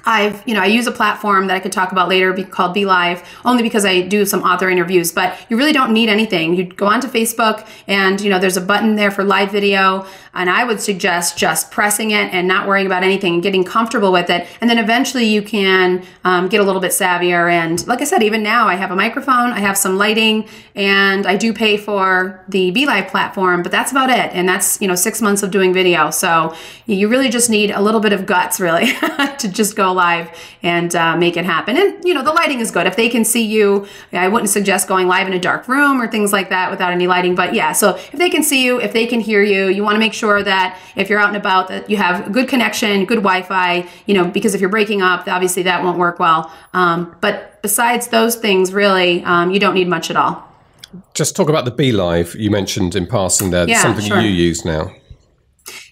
I use a platform that I could talk about later called Be Live, only because I do some author interviews, but you really don't need anything. You go onto Facebook and, there's a button there for live video. And I would suggest just pressing it and not worrying about anything and getting comfortable with it. And then eventually you can get a little bit savvier. And like I said, even now I have a microphone, I have some lighting, and I do pay for the Be Live platform, but that's about it. And that's, 6 months of doing video. So you really just need a little bit of guts, really, to just go live and make it happen. And, the lighting is good. If they can see you, I wouldn't suggest going live in a dark room or things like that without any lighting. But yeah, so if they can see you, if they can hear you, you want to make sure that if you're out and about that you have a good connection, good Wi-Fi, because if you're breaking up, obviously that won't work well. But besides those things, really, you don't need much at all. Just talk about the Be Live you mentioned in passing there. That's something sure. you use now.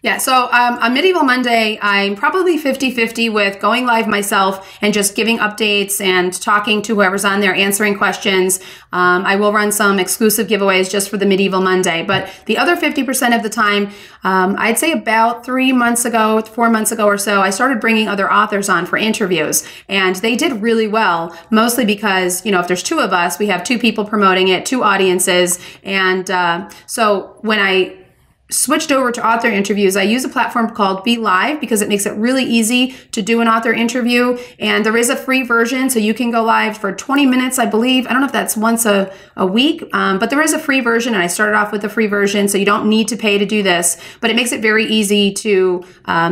Yeah, so on Medieval Monday, I'm probably 50-50 with going live myself and just giving updates and talking to whoever's on there, answering questions. I will run some exclusive giveaways just for the Medieval Monday. But the other 50% of the time, I'd say about 4 months ago or so, I started bringing other authors on for interviews. And they did really well, mostly because, if there's two of us, we have two people promoting it, two audiences. And so when I switched over to author interviews, I use a platform called Be Live because it makes it really easy to do an author interview. And there is a free version, so you can go live for 20 minutes, I believe. I don't know if that's once a week, but there is a free version, and I started off with the free version, so you don't need to pay to do this. But it makes it very easy to,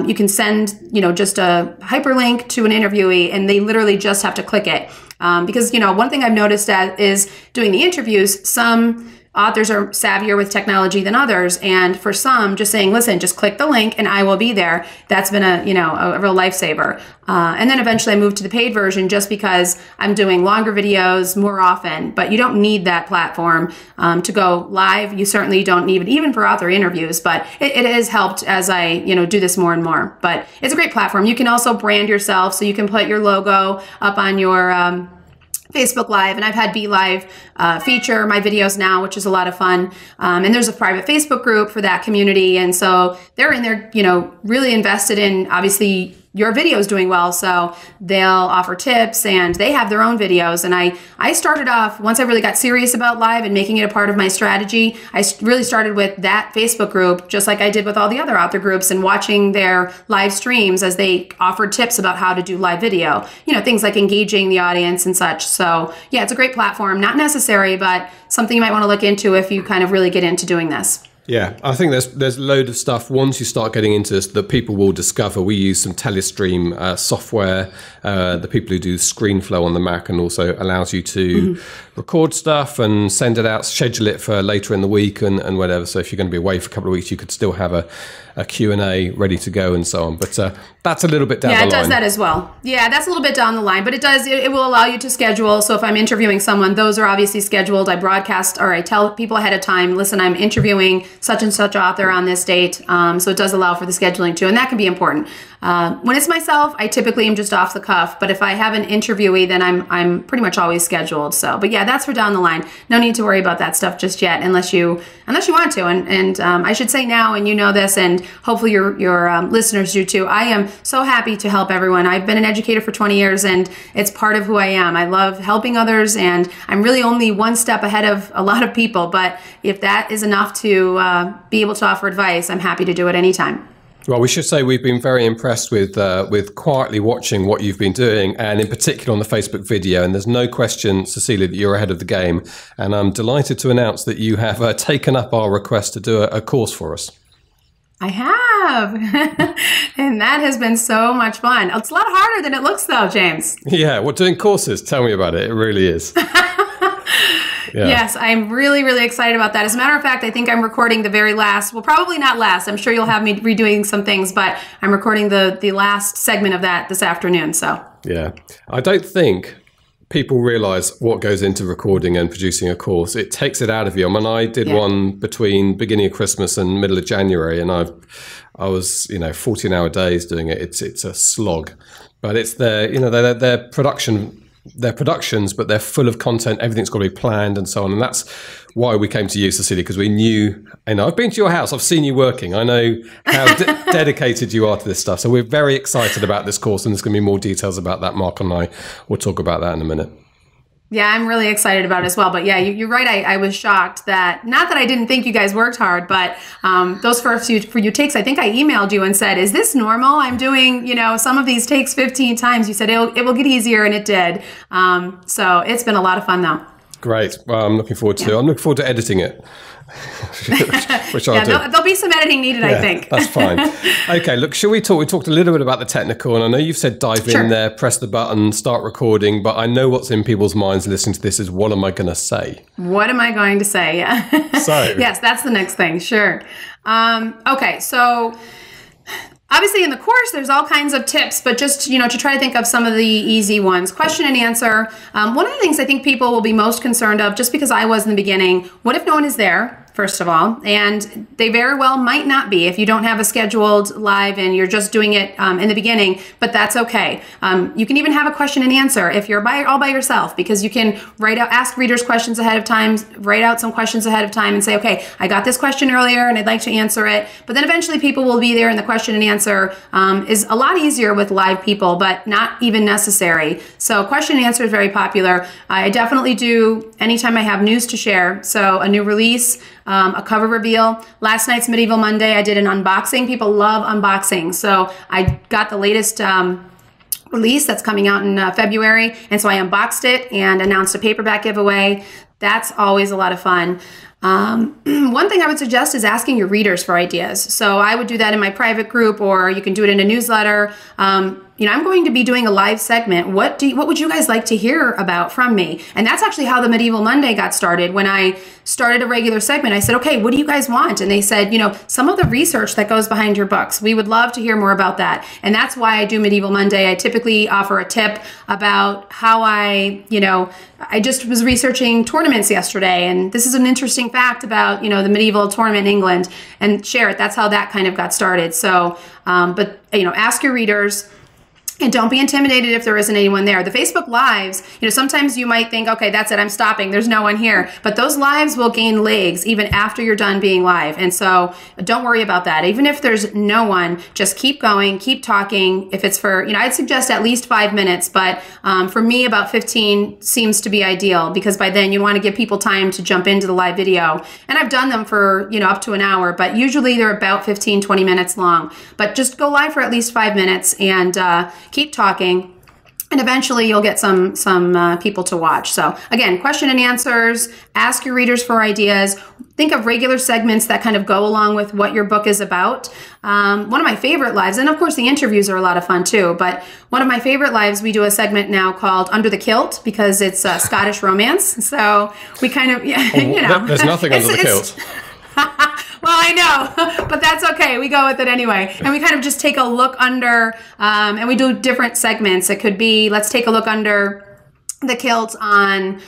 you can send, just a hyperlink to an interviewee, and they literally just have to click it. Because, one thing I've noticed is doing the interviews, some authors are savvier with technology than others. And for some, just saying, listen, just click the link and I will be there. That's been a real lifesaver. And then eventually I moved to the paid version just because I'm doing longer videos more often, but you don't need that platform to go live. You certainly don't need it, even for author interviews, but it has helped as I, do this more and more. But it's a great platform. You can also brand yourself, so you can put your logo up on your Facebook Live, and I've had Be Live feature my videos now, which is a lot of fun. And there's a private Facebook group for that community. And so they're in there, really invested in, obviously, your video is doing well, so they'll offer tips, and they have their own videos. And I started off, once I really got serious about live and making it a part of my strategy, I really started with that Facebook group, just like I did with all the other author groups, and watching their live streams as they offered tips about how to do live video, things like engaging the audience and such. So yeah, it's a great platform, not necessary, but something you might want to look into if you kind of really get into doing this. Yeah, I think there's a load of stuff once you start getting into this that people will discover. We use some Telestream software, the people who do ScreenFlow on the Mac, and also allows you to record stuff and send it out, schedule it for later in the week and whatever. So if you're going to be away for a couple of weeks, you could still have a Q&A ready to go and so on. But that's a little bit down the line. Yeah, it does that as well. Yeah, that's a little bit down the line, but it will allow you to schedule. So if I'm interviewing someone, those are obviously scheduled. I broadcast, or I tell people ahead of time, listen, I'm interviewing such and such author on this date. So it does allow for the scheduling too, and that can be important. When it's myself, I typically am just off the cuff, but if I have an interviewee, then I'm pretty much always scheduled. So, but yeah, that's for down the line. No need to worry about that stuff just yet, unless you want to. And I should say now, and you know this, and hopefully your listeners do too, I am so happy to help everyone. I've been an educator for 20 years, and it's part of who I am. I love helping others, and I'm really only one step ahead of a lot of people. But if that is enough to be able to offer advice, I'm happy to do it anytime. Well, we should say we've been very impressed with quietly watching what you've been doing, and in particular on the Facebook video. And there's no question, Cecelia, that you're ahead of the game. And I'm delighted to announce that you have taken up our request to do a course for us. I have. And that has been so much fun. It's a lot harder than it looks, though, James. Yeah, well, doing courses, tell me about it. It really is. Yeah. Yes, I'm really, really excited about that. As a matter of fact, I think I'm recording the very last, well, probably not last. I'm sure you'll have me redoing some things, but I'm recording the last segment of that this afternoon. So yeah, I don't think people realize what goes into recording and producing a course. It takes it out of you. I mean, I did one between beginning of Christmas and middle of January, and I was 14-hour days doing it. It's a slog, but it's their production they're productions, but they're full of content. Everything's got to be planned and so on. And that's why we came to you, Cecelia, because we knew, and I've been to your house, I've seen you working. I know how dedicated you are to this stuff. So we're very excited about this course, and there's going to be more details about that. Mark and I will talk about that in a minute. Yeah, I'm really excited about it as well. But yeah, you're right. I was shocked that, not that I didn't think you guys worked hard, but those first few takes, I think I emailed you and said, is this normal? I'm doing, some of these takes 15 times. You said it will get easier, and it did. So it's been a lot of fun though. Great. Well, I'm looking forward to editing it. which I'll do. There'll be some editing needed, I think. That's fine. Okay, look, shall we talk? We talked a little bit about the technical, and I know you've said dive in there, press the button, start recording, but I know what's in people's minds listening to this is, what am I going to say? What am I going to say? Yeah. So. Yes, that's the next thing. Sure. Okay, so obviously in the course, there's all kinds of tips, but just, to try to think of some of the easy ones. Question and answer. One of the things I think people will be most concerned of, just because I was in the beginning, what if no one is there? First of all, and they very well might not be if you don't have a scheduled live and you're just doing it in the beginning, but that's okay. You can even have a question and answer if you're all by yourself, because you can ask readers questions ahead of time, write out some questions ahead of time and say, okay, I got this question earlier and I'd like to answer it. But then eventually people will be there, and the question and answer is a lot easier with live people, but not even necessary. So question and answer is very popular. I definitely do anytime I have news to share. So a new release, a cover reveal. Last night's Medieval Monday, I did an unboxing. People love unboxing. So I got the latest release that's coming out in February. And so I unboxed it and announced a paperback giveaway. That's always a lot of fun. One thing I would suggest is asking your readers for ideas. So I would do that in my private group, or you can do it in a newsletter. I'm going to be doing a live segment. What would you guys like to hear about from me? And that's actually how the Medieval Monday got started. When I started a regular segment, I said, okay, what do you guys want? And they said, some of the research that goes behind your books, we would love to hear more about that. And that's why I do Medieval Monday. I typically offer a tip about how I just was researching tournaments yesterday, and this is an interesting fact about, the medieval tournament in England, and share it. That's how that kind of got started. So, ask your readers. And don't be intimidated if there isn't anyone there. The Facebook Lives, sometimes you might think, okay, that's it, I'm stopping, there's no one here. But those lives will gain legs even after you're done being live. And so don't worry about that. Even if there's no one, just keep going, keep talking. If it's for, I'd suggest at least 5 minutes, but for me, about 15 seems to be ideal, because by then you want to give people time to jump into the live video. And I've done them for, up to an hour, but usually they're about 15, 20 minutes long. But just go live for at least 5 minutes and keep talking, and eventually you'll get some people to watch. So again, question and answers, ask your readers for ideas, think of regular segments that kind of go along with what your book is about. One of my favorite lives, and of course the interviews are a lot of fun too, but one of my favorite lives, we do a segment now called Under the Kilt, because it's Scottish romance. So we kind of, There's nothing under the kilt. Well, I know, but that's okay. We go with it anyway. And we kind of just take a look under, and we do different segments. It could be, let's take a look under the kilt on,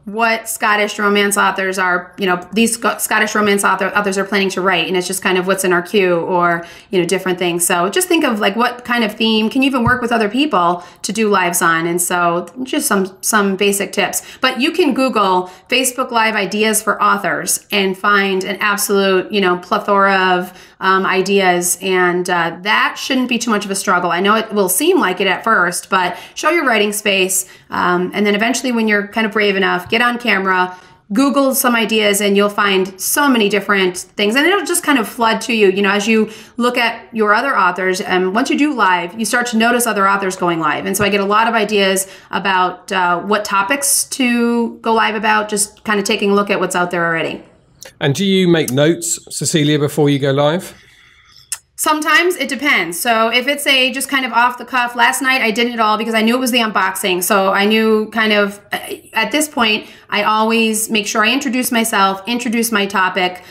what Scottish romance authors are, these Scottish romance authors are planning to write. And it's just kind of what's in our queue, or, different things. So just think of like what kind of theme can you even work with other people to do lives on. And so just some basic tips. But you can Google Facebook Live ideas for authors and find an absolute, plethora of ideas. And that shouldn't be too much of a struggle. I know it will seem like it at first, but show your writing space. And then eventually, when you're kind of brave enough, get on camera, Google some ideas, and you'll find so many different things. And it'll just kind of flood to you, as you look at your other authors. And once you do live, you start to notice other authors going live. And so I get a lot of ideas about what topics to go live about, just kind of taking a look at what's out there already. And do you make notes, Cecelia, before you go live? Sometimes it depends. So if it's just kind of off the cuff, last night I didn't at all because I knew it was the unboxing. So I knew kind of at this point, I always make sure I introduce myself, introduce my topic.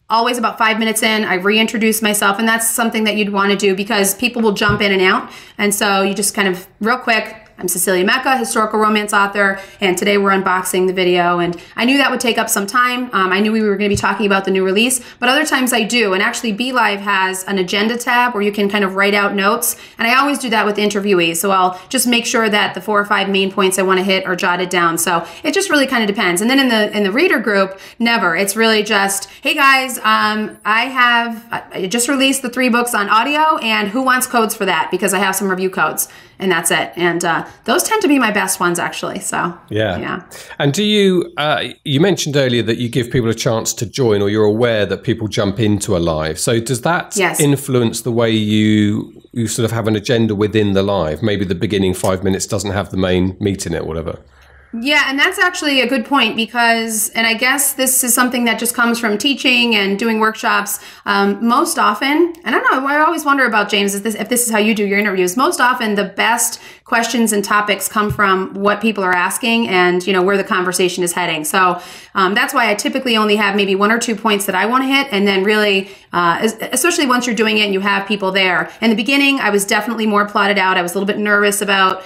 Always about 5 minutes in, I reintroduce myself. And that's something that you'd want to do because people will jump in and out. And so you just kind of real quick, I'm Cecelia Mecca, historical romance author, and today we're unboxing the video. And I knew that would take up some time. I knew we were going to be talking about the new release, but other times I do. And actually, BeLive has an agenda tab where you can kind of write out notes. And I always do that with interviewees. So I'll just make sure that the 4 or 5 main points I want to hit are jotted down. So it just really kind of depends. And then in the reader group, never. It's really just, hey guys, I just released the 3 books on audio, and who wants codes for that? Because I have some review codes, and that's it. And those tend to be my best ones, actually. So yeah. And do you you mentioned earlier that you give people a chance to join, or you're aware that people jump into a live. So does that influence the way you sort of have an agenda within the live? Maybe the beginning 5 minutes doesn't have the main meat in it, whatever. Yeah, and that's actually a good point because, and I guess this is something that just comes from teaching and doing workshops. Most often, and I don't know, I always wonder about, James, if this is how you do your interviews. Most often, the best questions and topics come from what people are asking and, where the conversation is heading. So that's why I typically only have maybe 1 or 2 points that I want to hit, and then really, especially once you're doing it and you have people there. In the beginning, I was definitely more plotted out. I was a little bit nervous about,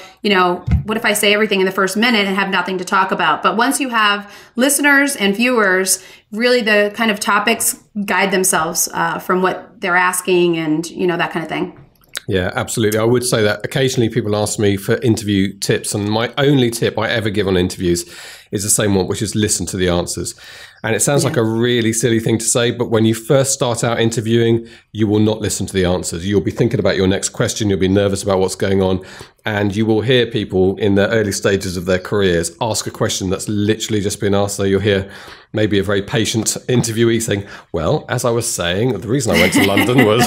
what if I say everything in the first minute and have nothing to talk about? But once you have listeners and viewers, really the kind of topics guide themselves from what they're asking and, that kind of thing. Yeah, absolutely. I would say that occasionally people ask me for interview tips, and my only tip I ever give on interviews is the same one, which is listen to the answers. And it sounds like a really silly thing to say, but when you first start out interviewing, you will not listen to the answers. You'll be thinking about your next question. You'll be nervous about what's going on. And you will hear people in the early stages of their careers ask a question that's literally just been asked. So you'll hear maybe a very patient interviewee saying, well, as I was saying, the reason I went to London was,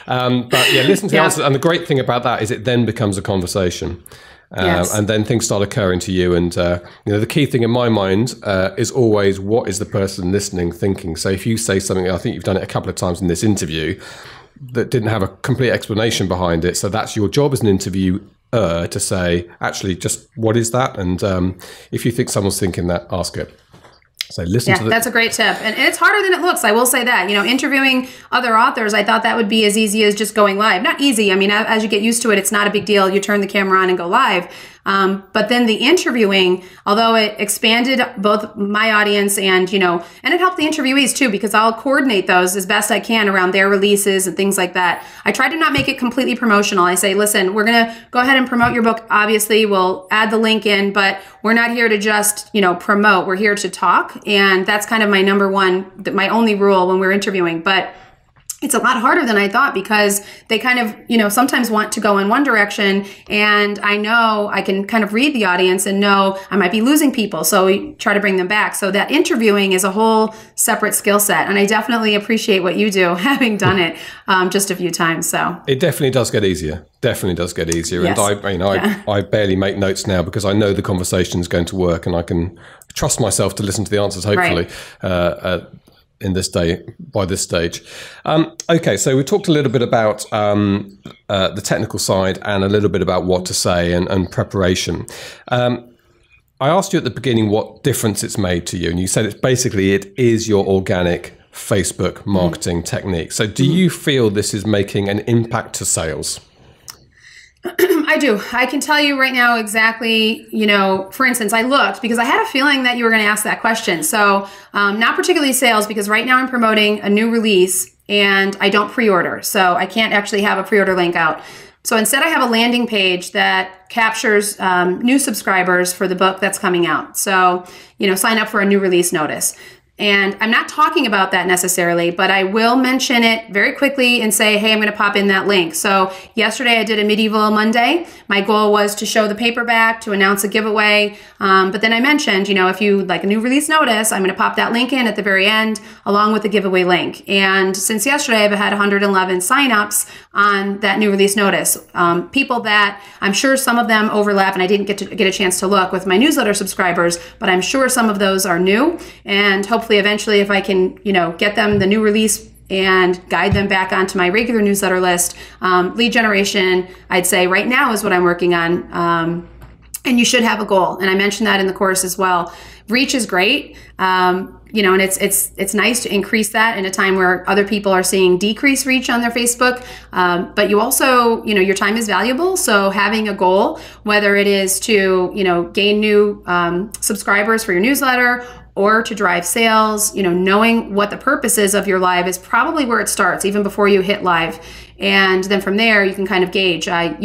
but yeah, listen to the answers. And the great thing about that is it then becomes a conversation. And then things start occurring to you. And, the key thing in my mind is always, what is the person listening thinking? So if you say something, I think you've done it a couple of times in this interview, that didn't have a complete explanation behind it. So that's your job as an interviewer to say, actually, just what is that? And if you think someone's thinking that, ask it. So listen to that's a great tip. And it's harder than it looks. I will say that, interviewing other authors, I thought that would be as easy as just going live. Not easy. I mean, as you get used to it, it's not a big deal. You turn the camera on and go live. But then the interviewing, although it expanded both my audience and, and it helped the interviewees too, because I'll coordinate those as best I can around their releases and things like that. I try to not make it completely promotional. I say, listen, we're going to go ahead and promote your book. Obviously, we'll add the link in, but we're not here to just, promote. We're here to talk. And that's kind of my my only rule when we're interviewing. But it's a lot harder than I thought because they kind of, sometimes want to go in one direction, and I know I can kind of read the audience and know I might be losing people. So we try to bring them back. So that interviewing is a whole separate skill set. And I definitely appreciate what you do, having done it just a few times. So it definitely does get easier. Definitely does get easier. Yes. And I barely make notes now because I know the conversation is going to work, and I can trust myself to listen to the answers, hopefully. Right. By this stage. Okay, so we talked a little bit about the technical side and a little bit about what to say and preparation. I asked you at the beginning what difference it's made to you, and you said it is your organic Facebook marketing technique. So do you feel this is making an impact to sales? I do. I can tell you right now exactly, for instance, I looked because I had a feeling that you were going to ask that question. So not particularly sales, because right now I'm promoting a new release and I don't pre-order. So I can't actually have a pre-order link out. So instead I have a landing page that captures new subscribers for the book that's coming out. So, sign up for a new release notice. And I'm not talking about that necessarily, but I will mention it very quickly and say, hey, I'm going to pop in that link. So yesterday I did a Medieval Monday. My goal was to show the paperback, to announce a giveaway. But then I mentioned, if you like a new release notice, I'm going to pop that link in at the very end along with the giveaway link. And since yesterday, I've had 111 signups on that new release notice. People that I'm sure some of them overlap, and I didn't get a chance to look with my newsletter subscribers, but I'm sure some of those are new, and hopefully eventually if I can, get them the new release and guide them back onto my regular newsletter list. Lead generation, I'd say right now is what I'm working on. And you should have a goal. And I mentioned that in the course as well. Reach is great. And it's nice to increase that in a time where other people are seeing decreased reach on their Facebook. But you also, your time is valuable. So having a goal, whether it is to, gain new subscribers for your newsletter or to drive sales, knowing what the purpose is of your live is probably where it starts, even before you hit live. And then from there, you can kind of gauge. I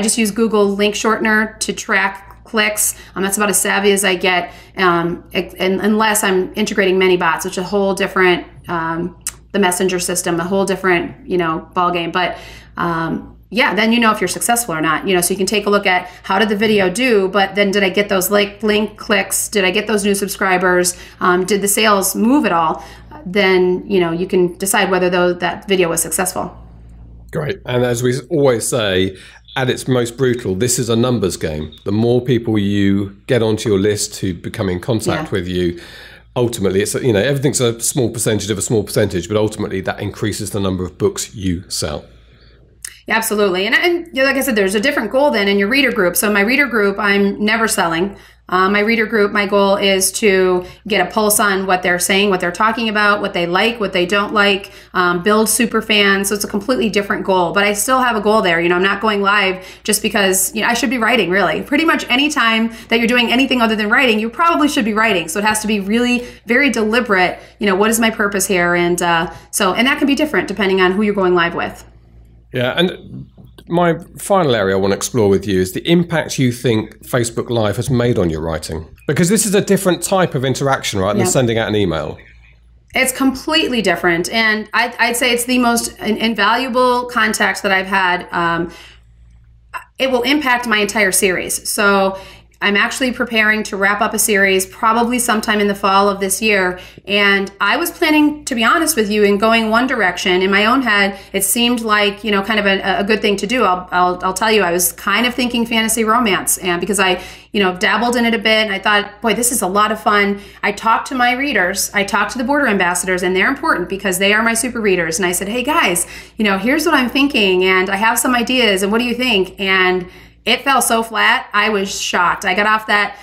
just use Google Link Shortener to track clicks. That's about as savvy as I get, and unless I'm integrating many bots, which is a whole different, the messenger system, a whole different, ball game. But then if you're successful or not. So you can take a look at how did the video do, but then did I get those link clicks? Did I get those new subscribers? Did the sales move at all? Then you can decide whether that video was successful. Great. And as we always say, at its most brutal, this is a numbers game. The more people you get onto your list who become in contact with you, ultimately, it's everything's a small percentage of a small percentage, but ultimately that increases the number of books you sell. Yeah, absolutely. And like I said, there's a different goal then in your reader group. So my reader group, I'm never selling. My reader group, my goal is to get a pulse on what they're saying, what they're talking about, what they like, what they don't like, build super fans. So it's a completely different goal, but I still have a goal there. I'm not going live just because I should be writing, really. Pretty much any time that you're doing anything other than writing, you probably should be writing. So it has to be really very deliberate. What is my purpose here? And that can be different depending on who you're going live with. Yeah, and my final area I want to explore with you is the impact you think Facebook Live has made on your writing. Because this is a different type of interaction, right, than sending out an email. It's completely different. And I'd say it's the most invaluable contact that I've had. It will impact my entire series. So I'm actually preparing to wrap up a series probably sometime in the fall of this year. And I was planning, to be honest with you, in going one direction. In my own head, it seemed like, kind of a good thing to do. I'll tell you, I was kind of thinking fantasy romance, and because I, dabbled in it a bit, and I thought, boy, this is a lot of fun. I talked to my readers. I talked to the border ambassadors, and they're important because they are my super readers. And I said, hey guys, here's what I'm thinking, and I have some ideas, and what do you think? And it fell so flat. I was shocked. I got off that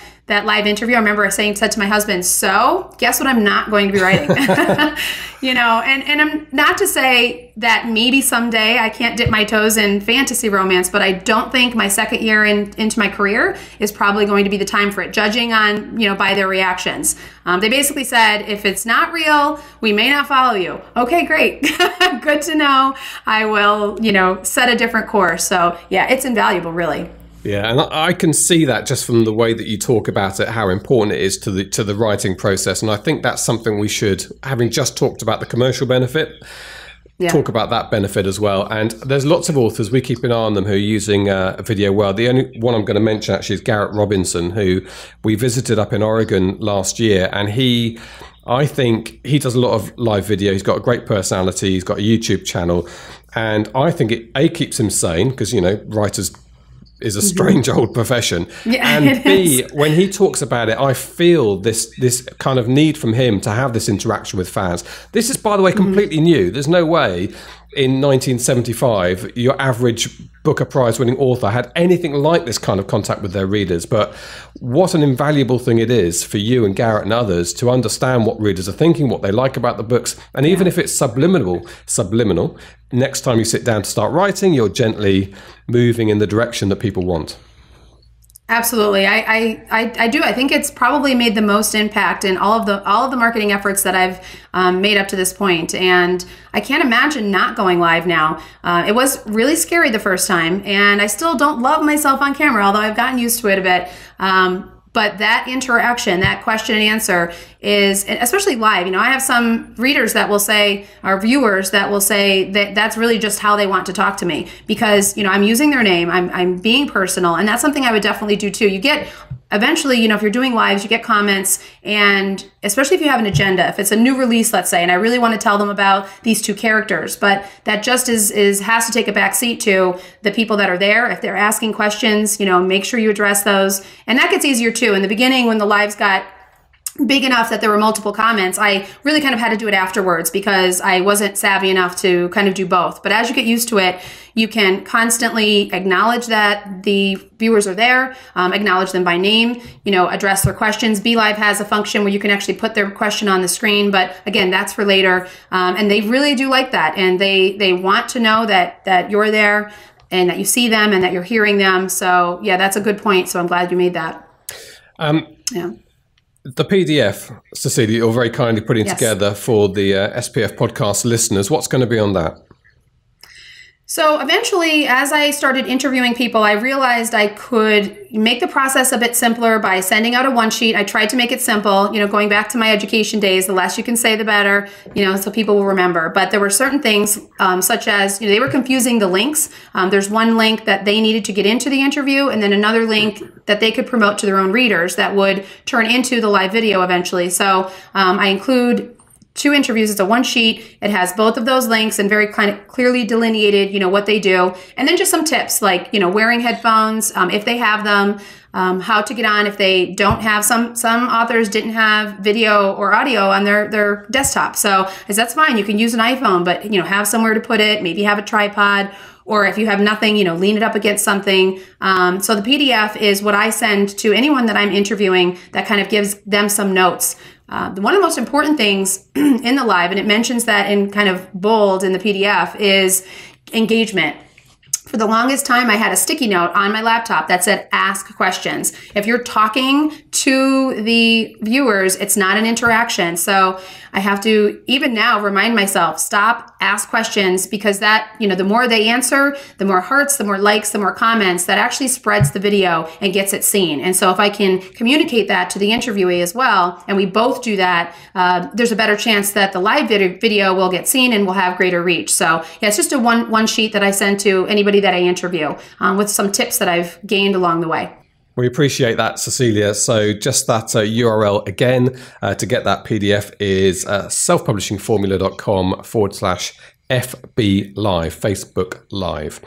live interview. I remember said to my husband, so guess what I'm not going to be writing? And I'm not to say that maybe someday I can't dip my toes in fantasy romance, but I don't think my second year into my career is probably going to be the time for it, judging on, by their reactions. They basically said, if it's not real, we may not follow you. Okay, great. Good to know. I will, set a different course. So yeah, it's invaluable, really. Yeah, and I can see that just from the way that you talk about it, how important it is to the writing process. And I think that's something we should, having just talked about the commercial benefit, talk about that benefit as well. And there's lots of authors, we keep an eye on them, who are using video well. The only one I'm going to mention actually is Garrett Robinson, who we visited up in Oregon last year. And I think he does a lot of live video. He's got a great personality. He's got a YouTube channel. And I think it keeps him sane because, writers is a strange old profession. Yeah, and B, when he talks about it, I feel this kind of need from him to have this interaction with fans. This is, by the way, completely new. There's no way in 1975 your average Booker Prize winning author had anything like this kind of contact with their readers. But what an invaluable thing it is for you and Garrett and others to understand what readers are thinking, what they like about the books. And even if it's subliminal, next time you sit down to start writing, you're gently moving in the direction that people want. Absolutely. I do. I think it's probably made the most impact in all of the marketing efforts that I've made up to this point. And I can't imagine not going live now. It was really scary the first time, and I still don't love myself on camera, although I've gotten used to it a bit. But that interaction, that question and answer is, especially live, I have some readers that will say, or viewers that will say that that's really just how they want to talk to me because, I'm using their name, I'm being personal. And that's something I would definitely do too. You get eventually, if you're doing lives, you get comments, and especially if you have an agenda, if it's a new release, let's say, and I really want to tell them about these two characters, but that just has to take a back seat to the people that are there. If they're asking questions, make sure you address those. And that gets easier too. In the beginning, when the lives got big enough that there were multiple comments, I really kind of had to do it afterwards because I wasn't savvy enough to kind of do both. But as you get used to it, you can constantly acknowledge that the viewers are there, acknowledge them by name, address their questions. BeLive has a function where you can actually put their question on the screen, but again, that's for later. And they really do like that. And they want to know that you're there and that you see them and that you're hearing them. So yeah, that's a good point. So I'm glad you made that. Yeah. The PDF, Cecelia, you're very kindly putting together for the SPF podcast listeners. What's going to be on that? So eventually, as I started interviewing people, I realized I could make the process a bit simpler by sending out a one sheet. I tried to make it simple, going back to my education days, the less you can say, the better, so people will remember. But there were certain things such as, they were confusing the links. There's one link that they needed to get into the interview and then another link that they could promote to their own readers that would turn into the live video eventually. So I include 2 interviews. It's a one sheet. It has both of those links and very kind of clearly delineated, what they do. And then just some tips like, wearing headphones, if they have them, how to get on if they don't have some authors didn't have video or audio on their desktop. So that's fine. You can use an iPhone, but, have somewhere to put it, maybe have a tripod. Or if you have nothing, lean it up against something. So the PDF is what I send to anyone that I'm interviewing that kind of gives them some notes. One of the most important things in the live, and it mentions that in kind of bold in the PDF, is engagement. For the longest time, I had a sticky note on my laptop that said, ask questions. If you're talking to the viewers, it's not an interaction. So I have to, even now, remind myself, stop, ask questions, because that, the more they answer, the more hearts, the more likes, the more comments, that actually spreads the video and gets it seen. And so if I can communicate that to the interviewee as well, and we both do that, there's a better chance that the live video will get seen and will have greater reach. So yeah, it's just a one sheet that I send to anybody that I interview with some tips that I've gained along the way. We appreciate that, Cecelia. So just that URL again to get that PDF is selfpublishingformula.com/FB Live, Facebook Live.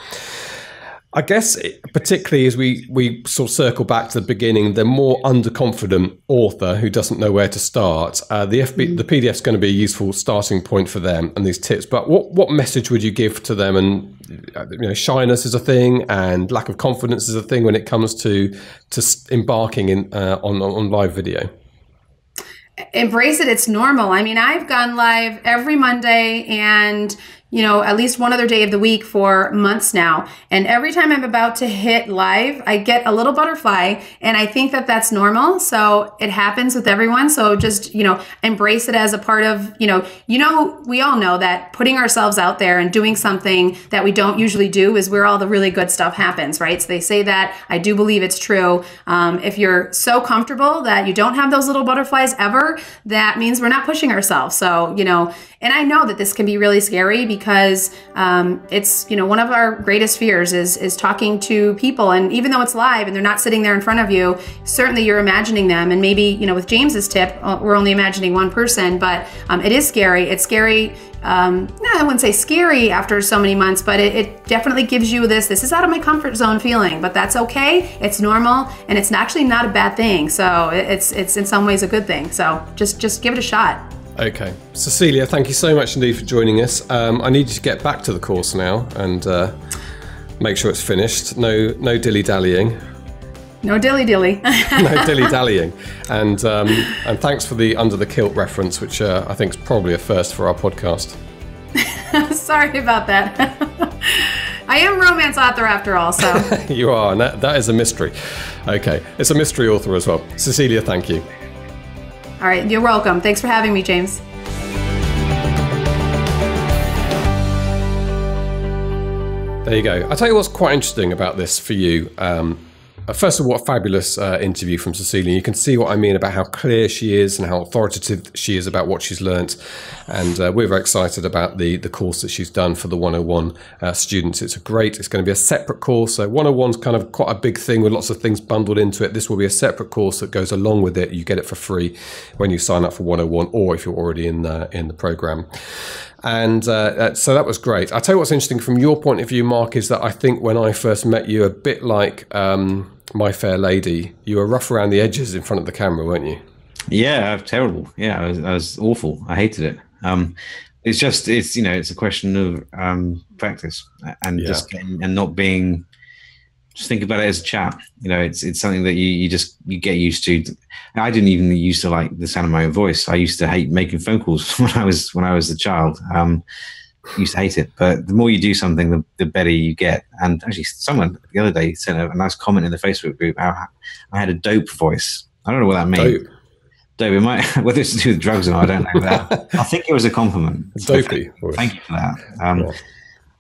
I guess particularly as we sort of circle back to the beginning, the more underconfident author who doesn't know where to start, the PDF is going to be a useful starting point for them and these tips. But what message would you give to them? And shyness is a thing, and lack of confidence is a thing when it comes to embarking on live video. Embrace it. It's normal. I mean, I've gone live every Monday and at least one other day of the week for months now. And every time I'm about to hit live, I get a little butterfly, and I think that that's normal. So it happens with everyone. So just, embrace it as a part of, we all know that putting ourselves out there and doing something that we don't usually do is where all the really good stuff happens, right? So they say that. I do believe it's true. If you're so comfortable that you don't have those little butterflies ever, that means we're not pushing ourselves. So, and I know that this can be really scary because it's, one of our greatest fears is talking to people. And even though it's live and they're not sitting there in front of you, certainly you're imagining them. And maybe, with James's tip, we're only imagining one person, but it is scary. It's scary. I wouldn't say scary after so many months, but it definitely gives you this is out of my comfort zone feeling, but that's okay. It's normal, and it's actually not a bad thing. So it's in some ways a good thing. So just give it a shot. Okay. Cecelia, thank you so much indeed for joining us. I need you to get back to the course now and make sure it's finished. No dilly-dallying. No dilly-dilly. No dilly-dallying. And thanks for the under the kilt reference, which I think is probably a first for our podcast. Sorry about that. I am a romance author after all, so. You are, and that is a mystery. Okay. It's a mystery author as well. Cecelia, thank you. All right, you're welcome. Thanks for having me, James. There you go. I'll tell you what's quite interesting about this for you. First of all, what a fabulous interview from Cecelia. You can see what I mean about how clear she is and how authoritative she is about what she's learnt. And we're very excited about the course that she's done for the 101 students. It's going to be a separate course. So 101 is kind of quite a big thing with lots of things bundled into it. This will be a separate course that goes along with it. You get it for free when you sign up for 101 or if you're already in the program. And so that was great. I'll tell you what's interesting from your point of view, Mark, is that I think when I first met you, a bit like My Fair Lady, you were rough around the edges in front of the camera, weren't you? Yeah, terrible. Yeah, I was awful. I hated it. It's a question of practice and Yeah. just getting, and not being. Just think about it as a chat. It's something that you get used to. I didn't even used to like the sound of my own voice. I used to hate making phone calls when I was a child. Used to hate it, but the more you do something, the better you get. And actually, someone the other day sent a nice comment in the Facebook group. I had a dope voice. I don't know what that means. Dope. It might, whether it's to do with drugs or not, I don't know. But I think it was a compliment. Dopey. Thank you for that.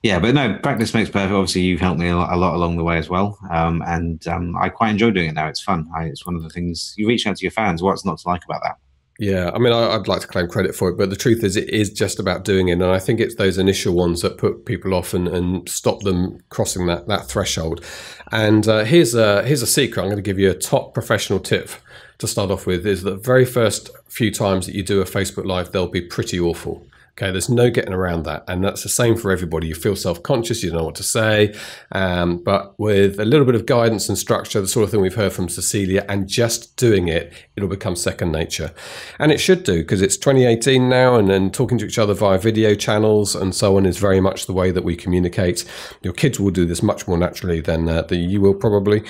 Yeah, but no, practice makes perfect. Obviously, you've helped me a lot along the way as well. I quite enjoy doing it now. It's fun. It's one of the things you reach out to your fans. What's not to like about that? Yeah, I mean, I'd like to claim credit for it, but the truth is it is just about doing it. And I think it's those initial ones that put people off and stop them crossing that threshold. And here's a secret. I'm going to give you a top professional tip to start off with, is that the very first few times that you do a Facebook Live, they'll be pretty awful. Okay, there's no getting around that. And that's the same for everybody. You feel self-conscious, you don't know what to say. But with a little bit of guidance and structure, the sort of thing we've heard from Cecelia, and just doing it, it'll become second nature. And it should do, because it's 2018 now, and then talking to each other via video channels and so on is very much the way that we communicate. Your kids will do this much more naturally than you will probably.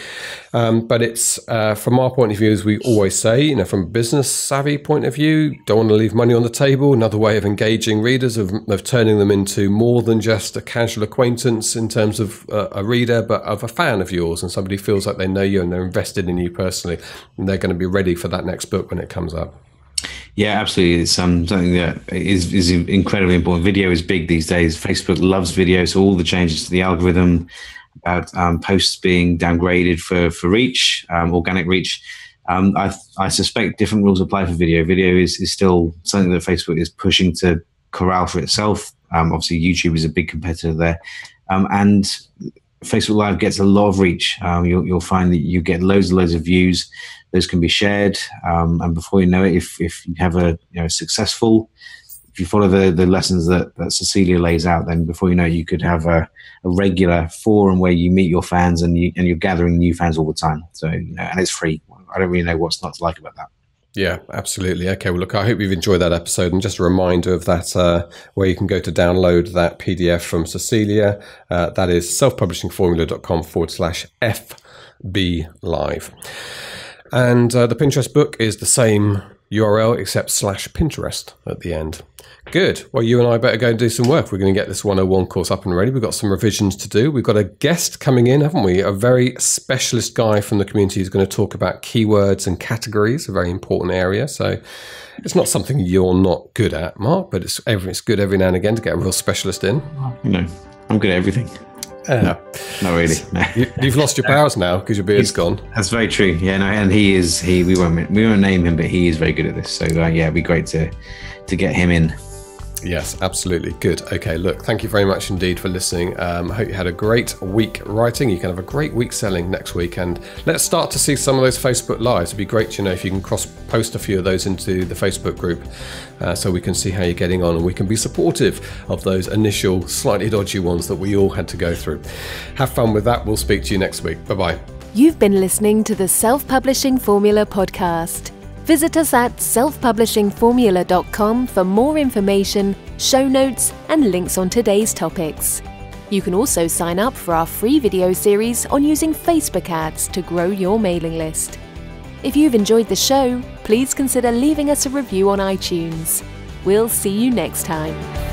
But it's, from our point of view, as we always say, from a business savvy point of view, don't want to leave money on the table. Another way of engaging readers, of turning them into more than just a casual acquaintance in terms of a reader, but of a fan of yours, and somebody feels like they know you and they're invested in you personally, and they're going to be ready for that next book when it comes up. Yeah, absolutely. It's something that is incredibly important. Video is big these days. Facebook loves video, so all the changes to the algorithm about posts being downgraded for reach, organic reach. I suspect different rules apply for video. Video is still something that Facebook is pushing to corral for itself. Obviously, YouTube is a big competitor there. And Facebook Live gets a lot of reach. You'll find that you get loads and loads of views. Those can be shared. And before you know it, if you have a successful, if you follow the lessons that Cecelia lays out, then before you know it, you could have a regular forum where you meet your fans and you're gathering new fans all the time. So, and it's free. I don't really know what's not to like about that. Yeah, absolutely. Okay, well, look, I hope you've enjoyed that episode. And just a reminder of that, where you can go to download that PDF from Cecelia. That is selfpublishingformula.com/FB Live. And the Pinterest book is the same URL except /Pinterest at the end. Good. Well, you and I better go and do some work. We're going to get this 101 course up and ready. We've got some revisions to do. We've got a guest coming in, haven't we? A very specialist guy from the community who's going to talk about keywords and categories, a very important area. So it's not something you're not good at, Mark, but it's good every now and again to get a real specialist in. No, I'm good at everything. Not really. No. You've lost your powers now because your beard's gone. That's very true. Yeah, no, and we won't name him, but he is very good at this. So yeah, it'd be great to get him in. Yes, absolutely. Good. Okay, look, thank you very much indeed for listening. I hope you had a great week writing. You can have a great week selling next week. And let's start to see some of those Facebook Lives. It'd be great, if you can cross-post a few of those into the Facebook group so we can see how you're getting on and we can be supportive of those initial slightly dodgy ones that we all had to go through. Have fun with that. We'll speak to you next week. Bye-bye. You've been listening to the Self-Publishing Formula podcast. Visit us at selfpublishingformula.com for more information, show notes, and links on today's topics. You can also sign up for our free video series on using Facebook ads to grow your mailing list. If you've enjoyed the show, please consider leaving us a review on iTunes. We'll see you next time.